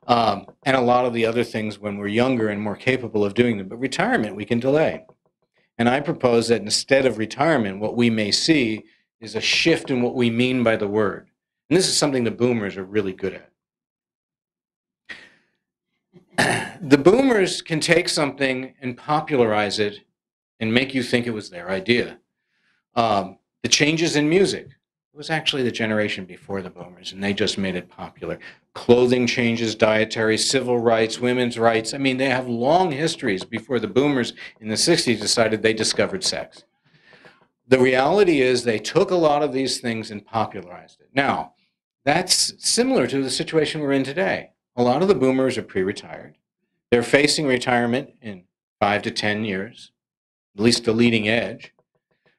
And a lot of the other things when we're younger and more capable of doing them. But retirement, we can delay. And I propose that instead of retirement, what we may see is a shift in what we mean by the word. And this is something the boomers are really good at. The boomers can take something and popularize it and make you think it was their idea. The changes in music, it was actually the generation before the boomers, and they just made it popular. Clothing changes, dietary, civil rights, women's rights. I mean, they have long histories before the boomers in the 60s decided they discovered sex. The reality is they took a lot of these things and popularized it. Now, that's similar to the situation we're in today. A lot of the boomers are pre-retired. They're facing retirement in 5 to 10 years, at least the leading edge.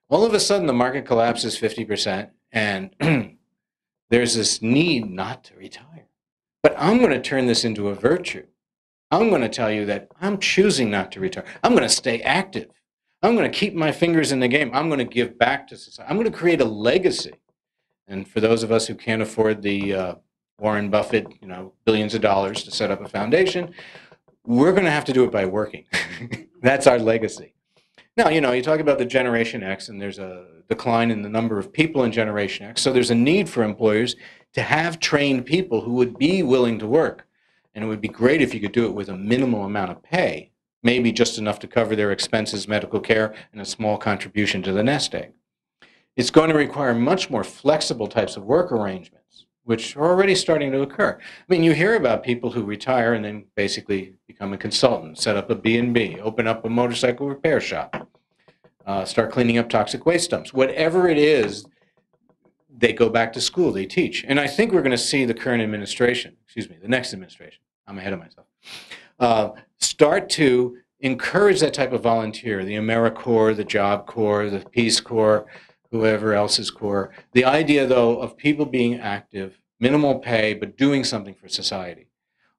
All of a sudden, the market collapses 50%, and there's this need not to retire. But I'm going to turn this into a virtue. I'm going to tell you that I'm choosing not to retire. I'm going to stay active. I'm going to keep my fingers in the game. I'm going to give back to society. I'm going to create a legacy. And for those of us who can't afford the Warren Buffett, billions of dollars to set up a foundation, we're going to have to do it by working. That's our legacy. Now, you talk about the Generation X, and there's a decline in the number of people in Generation X. So there's a need for employers to have trained people who would be willing to work. And it would be great if you could do it with a minimal amount of pay, maybe just enough to cover their expenses, medical care, and a small contribution to the nest egg. It's going to require much more flexible types of work arrangements, which are already starting to occur. I mean, you hear about people who retire and then basically become a consultant, set up a B&B, open up a motorcycle repair shop, start cleaning up toxic waste dumps. Whatever it is, they go back to school, they teach. And I think we're going to see the current administration, the next administration, I'm ahead of myself, start to encourage that type of volunteer, the AmeriCorps, the Job Corps, the Peace Corps, whoever else's Corps. The idea, though, of people being active, minimal pay, but doing something for society.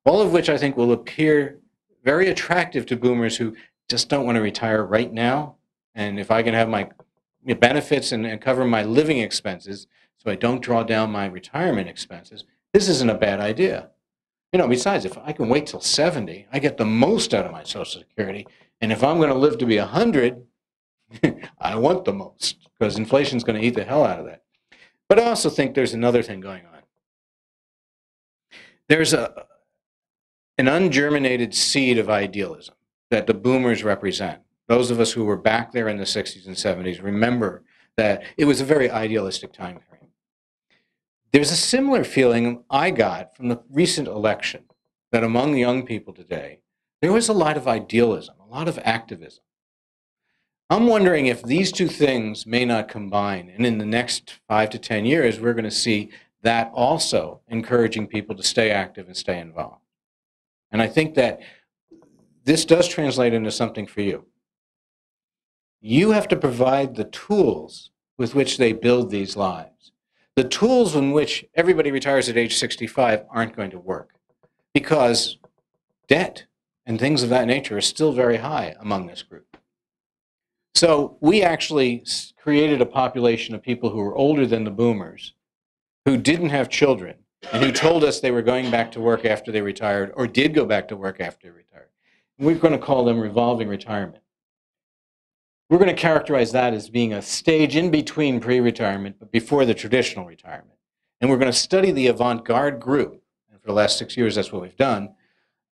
All of which I think will appear very attractive to boomers who just don't want to retire right now. And if I can have my benefits and cover my living expenses so I don't draw down my retirement expenses, this isn't a bad idea. Besides, if I can wait till 70, I get the most out of my Social Security. And if I'm going to live to be 100, I want the most, because inflation's going to eat the hell out of that. But I also think there's another thing going on. There's an ungerminated seed of idealism that the boomers represent. Those of us who were back there in the 60s and 70s remember that it was a very idealistic time frame. There's a similar feeling I got from the recent election, that among young people today, there was a lot of idealism, a lot of activism. I'm wondering if these two things may not combine, and in the next 5 to 10 years, we're going to see that also encouraging people to stay active and stay involved. And I think that this does translate into something for you. You have to provide the tools with which they build these lives. The tools in which everybody retires at age 65 aren't going to work, because debt and things of that nature are still very high among this group. So we actually created a population of people who were older than the boomers, who didn't have children, and who told us they were going back to work after they retired, or did go back to work after they retired. We're going to call them revolving retirement. We're going to characterize that as being a stage in between pre-retirement, but before the traditional retirement. And we're going to study the avant-garde group, and for the last 6 years that's what we've done,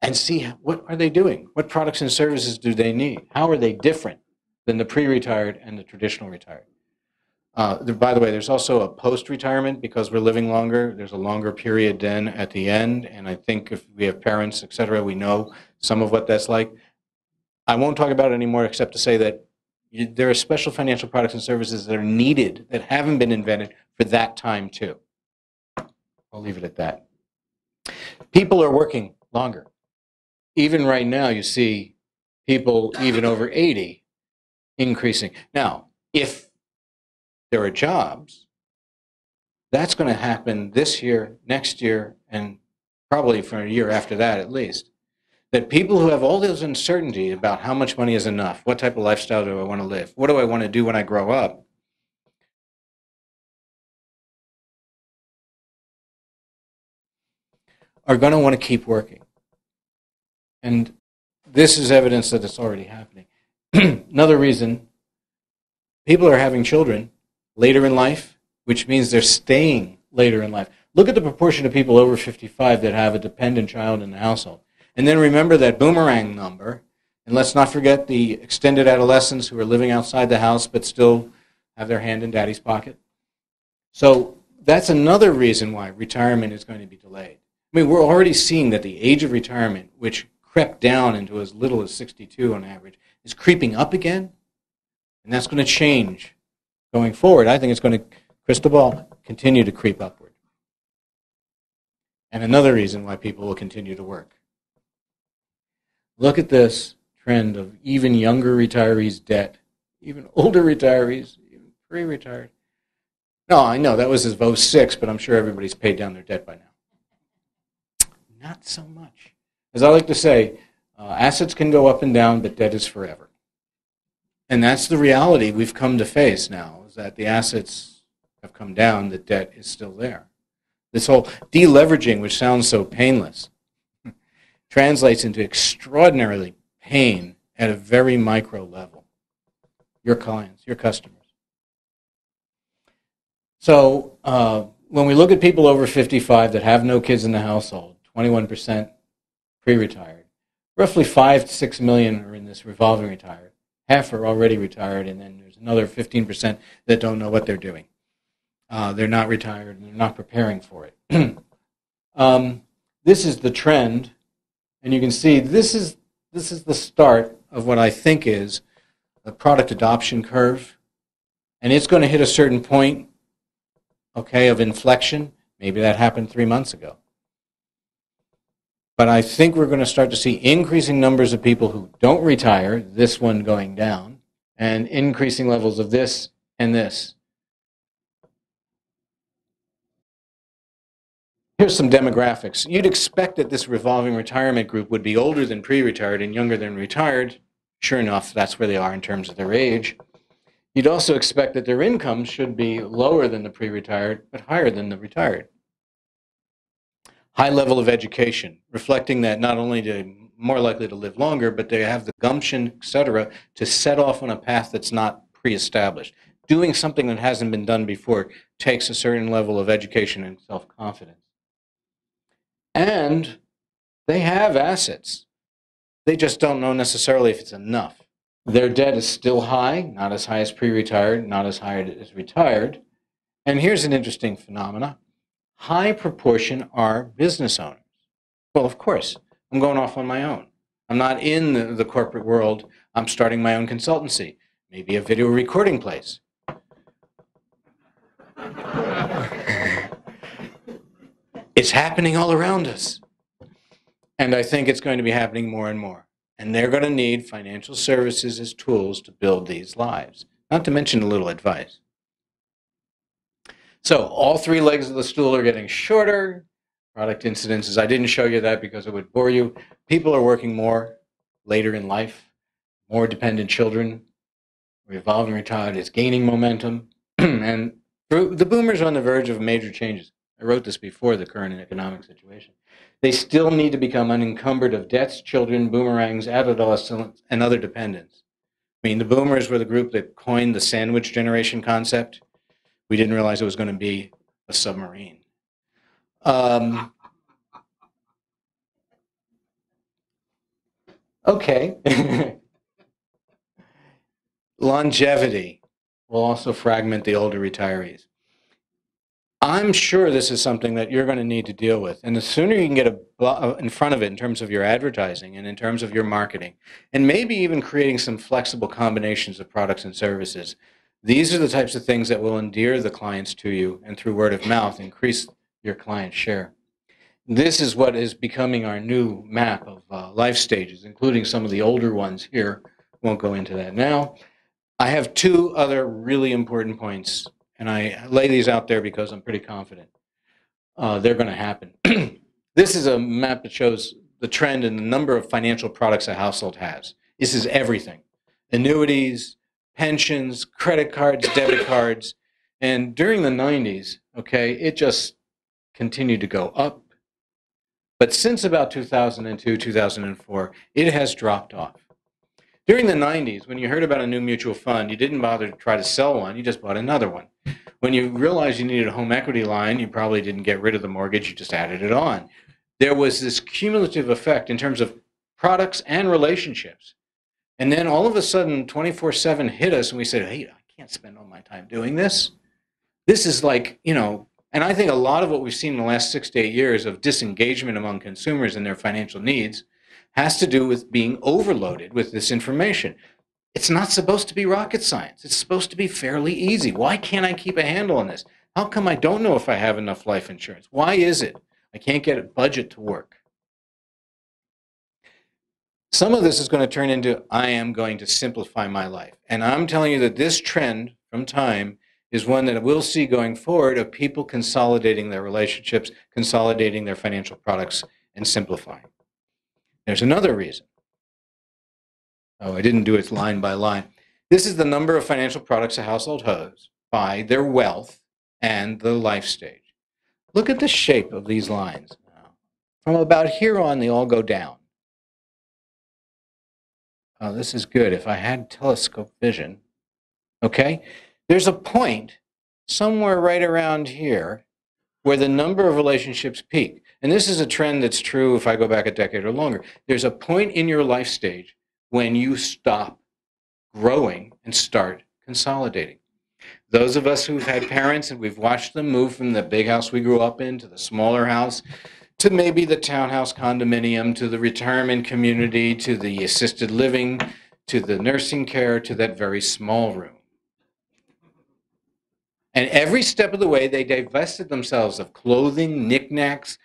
and see what are they doing? What products and services do they need? How are they different than the pre-retired and the traditional retired? By the way, there's also a post-retirement, because we're living longer. There's a longer period then at the end, and I think if we have parents, et cetera, we know some of what that's like. I won't talk about it anymore except to say that there are special financial products and services that are needed that haven't been invented for that time too. I'll leave it at that. People are working longer. Even right now, you see people even over 80 increasing. Now, if there are jobs, that's going to happen this year, next year, and probably for a year after that at least. That people who have all this uncertainty about how much money is enough, what type of lifestyle do I want to live, what do I want to do when I grow up, are going to want to keep working. And this is evidence that it's already happening. Another reason, people are having children later in life, which means they're staying later in life. Look at the proportion of people over 55 that have a dependent child in the household. And then remember that boomerang number. And let's not forget the extended adolescents who are living outside the house but still have their hand in daddy's pocket. So that's another reason why retirement is going to be delayed. I mean, we're already seeing that the age of retirement, which crept down into as little as 62 on average, is creeping up again. And that's going to change going forward. I think it's going to, crystal ball, continue to creep upward. And another reason why people will continue to work. Look at this trend of even younger retirees' debt, even older retirees, even pre-retired. No, I know that was as of 06, but I'm sure everybody's paid down their debt by now. Not so much. As I like to say, assets can go up and down, but debt is forever. And that's the reality we've come to face now, is that the assets have come down, the debt is still there. This whole deleveraging, which sounds so painless, translates into extraordinarily pain at a very micro level. Your clients, your customers. So when we look at people over 55 that have no kids in the household, 21% pre-retired, roughly 5 to 6 million are in this revolving retired. Half are already retired, and then there's another 15% that don't know what they're doing. They're not retired, and they're not preparing for it. This is the trend, and you can see this is the start of what I think is a product adoption curve, and it's going to hit a certain point, okay, of inflection. Maybe that happened 3 months ago. But I think we're going to start to see increasing numbers of people who don't retire, this one going down, and increasing levels of this and this. Here's some demographics. You'd expect that this revolving retirement group would be older than pre-retired and younger than retired. Sure enough, that's where they are in terms of their age. You'd also expect that their income should be lower than the pre-retired, but higher than the retired. High level of education, reflecting that not only are they more likely to live longer, but they have the gumption, etc., to set off on a path that's not pre-established. Doing something that hasn't been done before takes a certain level of education and self-confidence. And they have assets. They just don't know necessarily if it's enough. Their debt is still high, not as high as pre-retired, not as high as retired. And here's an interesting phenomenon. High proportion are business owners. Well, of course, I'm going off on my own. I'm not in the corporate world. I'm starting my own consultancy, maybe a video recording place. It's happening all around us. And I think it's going to be happening more and more. And they're going to need financial services as tools to build these lives, not to mention a little advice. So all three legs of the stool are getting shorter. Product incidences, I didn't show you that because it would bore you. People are working more later in life, more dependent children. Revolving retired is gaining momentum. And the boomers are on the verge of major changes. I wrote this before the current economic situation. They still need to become unencumbered of debts, children, boomerangs, adolescents, and other dependents. I mean, the boomers were the group that coined the sandwich generation concept. We didn't realize it was going to be a submarine. Okay. Longevity will also fragment the older retirees. I'm sure this is something that you're going to need to deal with. And the sooner you can get in front of it in terms of your advertising and in terms of your marketing, and maybe even creating some flexible combinations of products and services, these are the types of things that will endear the clients to you and through word of mouth increase your client share. This is what is becoming our new map of life stages, including some of the older ones here. Won't go into that now. I have two other really important points, and I lay these out there because I'm pretty confident they're going to happen. This is a map that shows the trend in the number of financial products a household has. This is everything: annuities, pensions, credit cards, debit cards. And during the 90s, okay, it just continued to go up. But since about 2002, 2004, it has dropped off. During the 90s, when you heard about a new mutual fund, you didn't bother to try to sell one, you just bought another one. When you realized you needed a home equity line, you probably didn't get rid of the mortgage, you just added it on. There was this cumulative effect in terms of products and relationships. And then all of a sudden, 24/7 hit us, and we said, hey, I can't spend all my time doing this. This is like, and I think a lot of what we've seen in the last 6 to 8 years of disengagement among consumers and their financial needs has to do with being overloaded with this information. It's not supposed to be rocket science. It's supposed to be fairly easy. Why can't I keep a handle on this? How come I don't know if I have enough life insurance? Why is it I can't get a budget to work? Some of this is going to turn into, I am going to simplify my life. And I'm telling you that this trend from time is one that we'll see going forward of people consolidating their relationships, consolidating their financial products, and simplifying. There's another reason. Oh, I didn't do it line by line. This is the number of financial products a household has by their wealth and the life stage. Look at the shape of these lines. From about here on, they all go down. Oh, this is good. If I had telescope vision, okay? There's a point somewhere right around here where the number of relationships peak. And this is a trend that's true if I go back a decade or longer. There's a point in your life stage when you stop growing and start consolidating. Those of us who've had parents and we've watched them move from the big house we grew up in to the smaller house, to maybe the townhouse condominium, to the retirement community, to the assisted living, to the nursing care, to that very small room. And every step of the way, they divested themselves of clothing, knickknacks,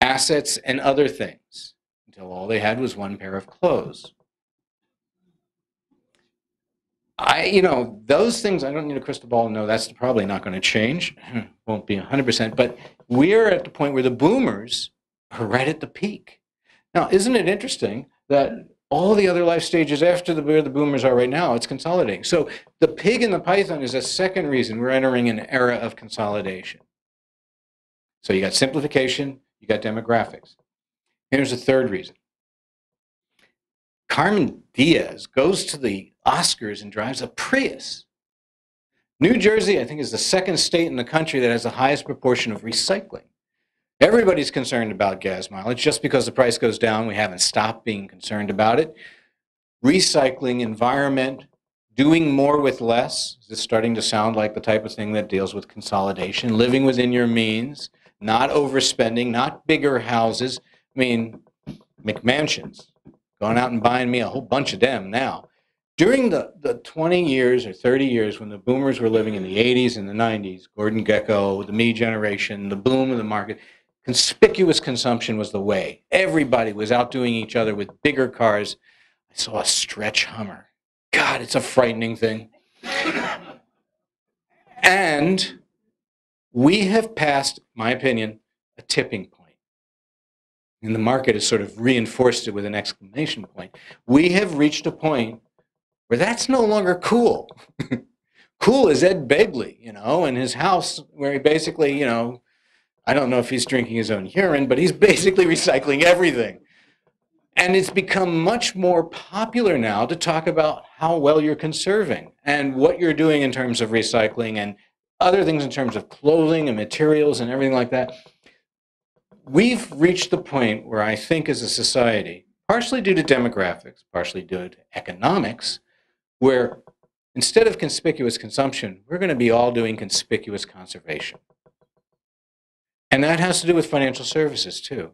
assets, and other things until all they had was one pair of clothes. Those things, I don't need a crystal ball to know that's probably not going to change. Won't be 100%, but we're at the point where the boomers are right at the peak. Now, isn't it interesting that all the other life stages after where the boomers are right now, it's consolidating. So the pig and the python is a second reason we're entering an era of consolidation. So you got simplification, you got demographics. Here's a third reason. Carmen Diaz goes to the Oscars and drives a Prius. New Jersey, I think, is the second state in the country that has the highest proportion of recycling. Everybody's concerned about gas mileage. Just because the price goes down, we haven't stopped being concerned about it. Recycling, environment, doing more with less. Is this starting to sound like the type of thing that deals with consolidation? Living within your means, not overspending, not bigger houses. I mean, McMansions. Going out and buying me a whole bunch of them now. During the 20 years or 30 years when the boomers were living in the 80s and the 90s, Gordon Gekko, the me generation, the boom of the market, conspicuous consumption was the way. Everybody was outdoing each other with bigger cars. I saw a stretch Hummer. God, it's a frightening thing. And we have passed, in my opinion, a tipping point. And the market has sort of reinforced it with an exclamation point. We have reached a point where that's no longer cool. Cool is Ed Begley, in his house where he basically, I don't know if he's drinking his own urine, but he's basically recycling everything. And it's become much more popular now to talk about how well you're conserving and what you're doing in terms of recycling and other things in terms of clothing and materials and everything like that. We've reached the point where I think as a society, partially due to demographics, partially due to economics, where instead of conspicuous consumption, we're going to be all doing conspicuous conservation. And that has to do with financial services too.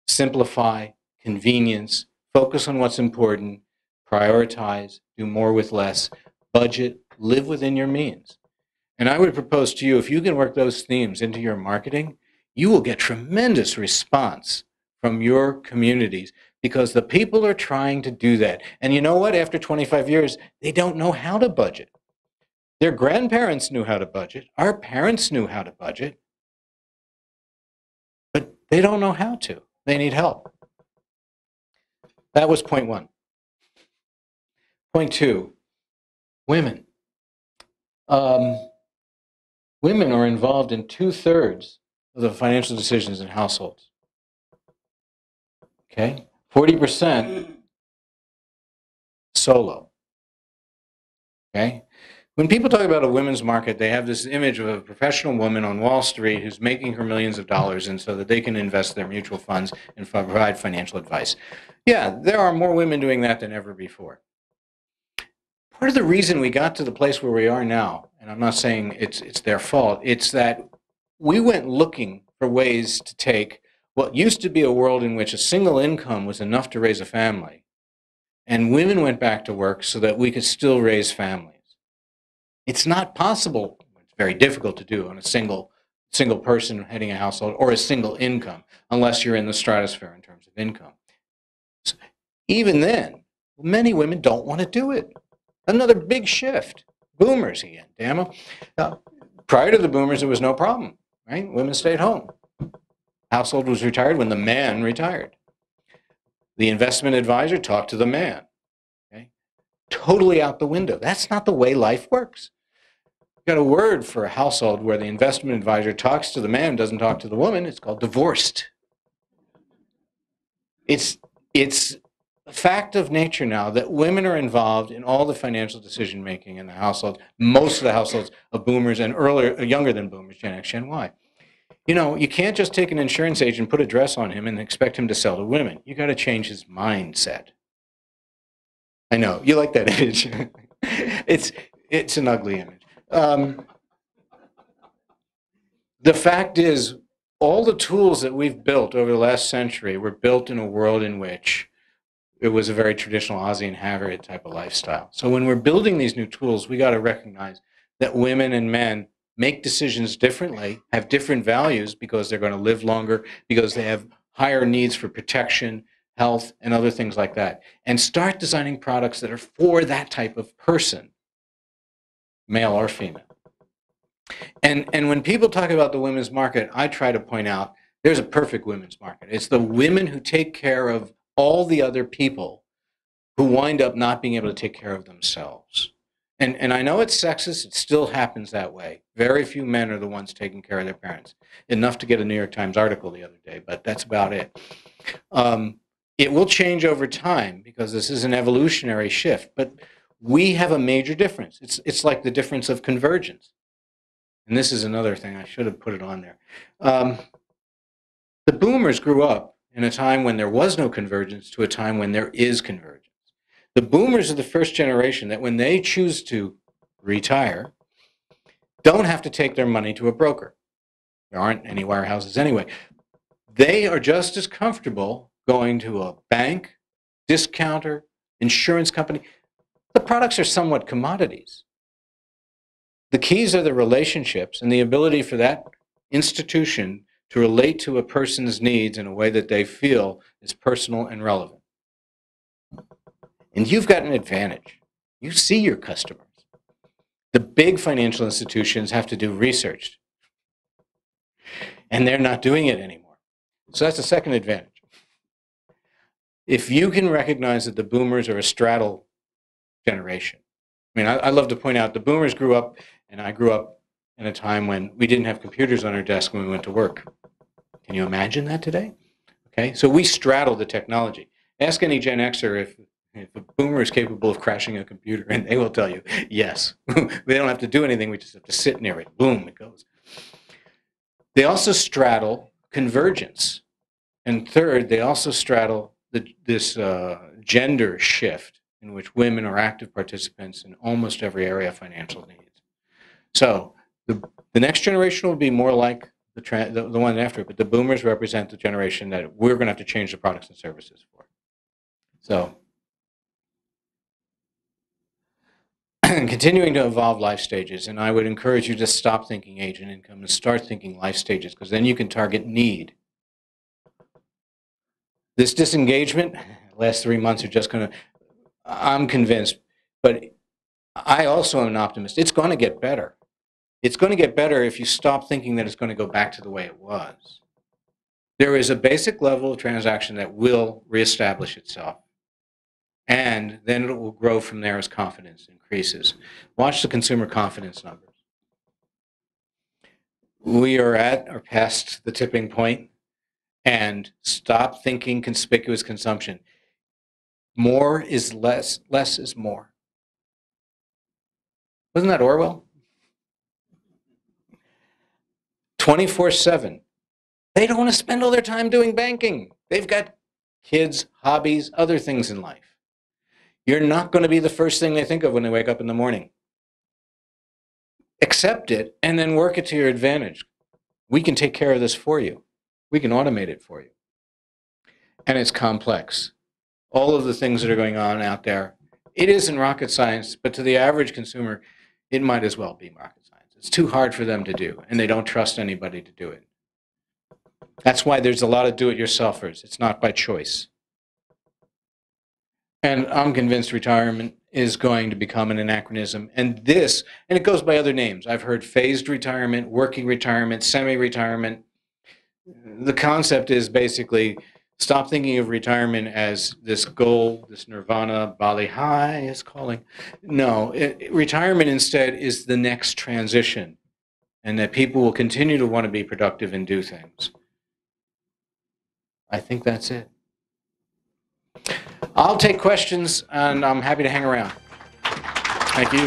Simplify, convenience, focus on what's important, prioritize, do more with less, budget, live within your means. And I would propose to you, if you can work those themes into your marketing, you will get tremendous response from your communities because the people are trying to do that. And you know what? After 25 years, they don't know how to budget. Their grandparents knew how to budget. Our parents knew how to budget. But they don't know how to. They need help. That was point one. Point two, women. Women are involved in 2/3 of the financial decisions in households. Okay? 40% solo. Okay? When people talk about a women's market, they have this image of a professional woman on Wall Street who's making her millions of dollars and so that they can invest their mutual funds and provide financial advice. Yeah, there are more women doing that than ever before. Part of the reason we got to the place where we are now, and I'm not saying it's their fault, it's that we went looking for ways to take what used to be a world in which a single income was enough to raise a family, and women went back to work so that we could still raise families. It's not possible, it's very difficult to do on a single person heading a household or a single income, unless you're in the stratosphere in terms of income. So even then, many women don't want to do it. Another big shift. Boomers again, damn them. Prior to the boomers, there was no problem, right? Women stayed home. Household was retired when the man retired. The investment advisor talked to the man. Okay? Totally out the window. That's not the way life works. You've got a word for a household where the investment advisor talks to the man, doesn't talk to the woman. It's called divorced. It's a fact of nature now that women are involved in all the financial decision making in the household. Most of the households of boomers and earlier, younger than boomers, Gen X, Gen Y. You know, you can't just take an insurance agent, put a dress on him, and expect him to sell to women. You got to change his mindset. I know you like that image. It's an ugly image. The fact is, all the tools that we've built over the last century were built in a world in which it was a very traditional Ozzie and Harriet type of lifestyle. So when we're building these new tools, we got to recognize that women and men make decisions differently, have different values because they're going to live longer, because they have higher needs for protection, health, and other things like that. And start designing products that are for that type of person, male or female. And when people talk about the women's market, I try to point out there's a perfect women's market. It's the women who take care of all the other people who wind up not being able to take care of themselves. And I know it's sexist, it still happens that way. Very few men are the ones taking care of their parents. Enough to get a New York Times article the other day, but that's about it. It will change over time because this is an evolutionary shift, but we have a major difference. It's like the difference of convergence. And this is another thing, I should have put it on there. The boomers grew up in a time when there was no convergence to a time when there is convergence. The boomers are the first generation that when they choose to retire, don't have to take their money to a broker. There aren't any wirehouses anyway. They are just as comfortable going to a bank, discounter, insurance company. The products are somewhat commodities. The keys are the relationships and the ability for that institution to relate to a person's needs in a way that they feel is personal and relevant. And you've got an advantage. You see your customers. The big financial institutions have to do research, and they're not doing it anymore. So that's the second advantage. If you can recognize that the boomers are a straddle generation. I mean, I love to point out the boomers grew up, and I grew up in a time when we didn't have computers on our desk when we went to work. Can you imagine that today? Okay, so we straddle the technology. Ask any Gen Xer if a boomer is capable of crashing a computer, and they will tell you, yes. We don't have to do anything, we just have to sit near it. Boom, it goes. They also straddle convergence. And third, they also straddle this gender shift in which women are active participants in almost every area of financial needs. So the next generation will be more like the one after it, but the boomers represent the generation that we're going to have to change the products and services for. So continuing to evolve life stages, and I would encourage you to stop thinking age and income and start thinking life stages, because then you can target need. This disengagement The last 3 months are just going to, I'm convinced, but I also am an optimist. It's going to get better. It's going to get better if you stop thinking that it's going to go back to the way it was. There is a basic level of transaction that will reestablish itself. And then it will grow from there as confidence increases. Watch the consumer confidence numbers. We are at or past the tipping point, and stop thinking conspicuous consumption. More is less, less is more. Wasn't that Orwell? 24/7. They don't want to spend all their time doing banking. They've got kids, hobbies, other things in life. You're not going to be the first thing they think of when they wake up in the morning. Accept it and then work it to your advantage. We can take care of this for you. We can automate it for you. And it's complex. All of the things that are going on out there, it isn't rocket science, but to the average consumer, it might as well be rocket science. It's too hard for them to do, and they don't trust anybody to do it. That's why there's a lot of do-it-yourselfers. It's not by choice. And I'm convinced retirement is going to become an anachronism. And it goes by other names. I've heard phased retirement, working retirement, semi-retirement. The concept is basically stop thinking of retirement as this goal, this nirvana, Bali High is calling. No, retirement instead is the next transition, and that people will continue to want to be productive and do things. I think that's it. I'll take questions, and I'm happy to hang around. Thank you.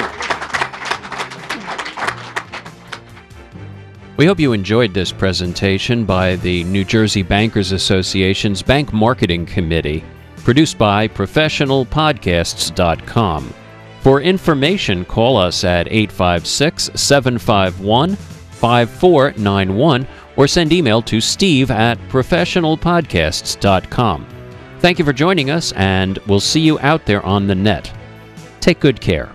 We hope you enjoyed this presentation by the New Jersey Bankers Association's Bank Marketing Committee, produced by ProfessionalPodcasts.com. For information, call us at 856-751-5491 or send email to steve@professionalpodcasts.com. Thank you for joining us, and we'll see you out there on the net. Take good care.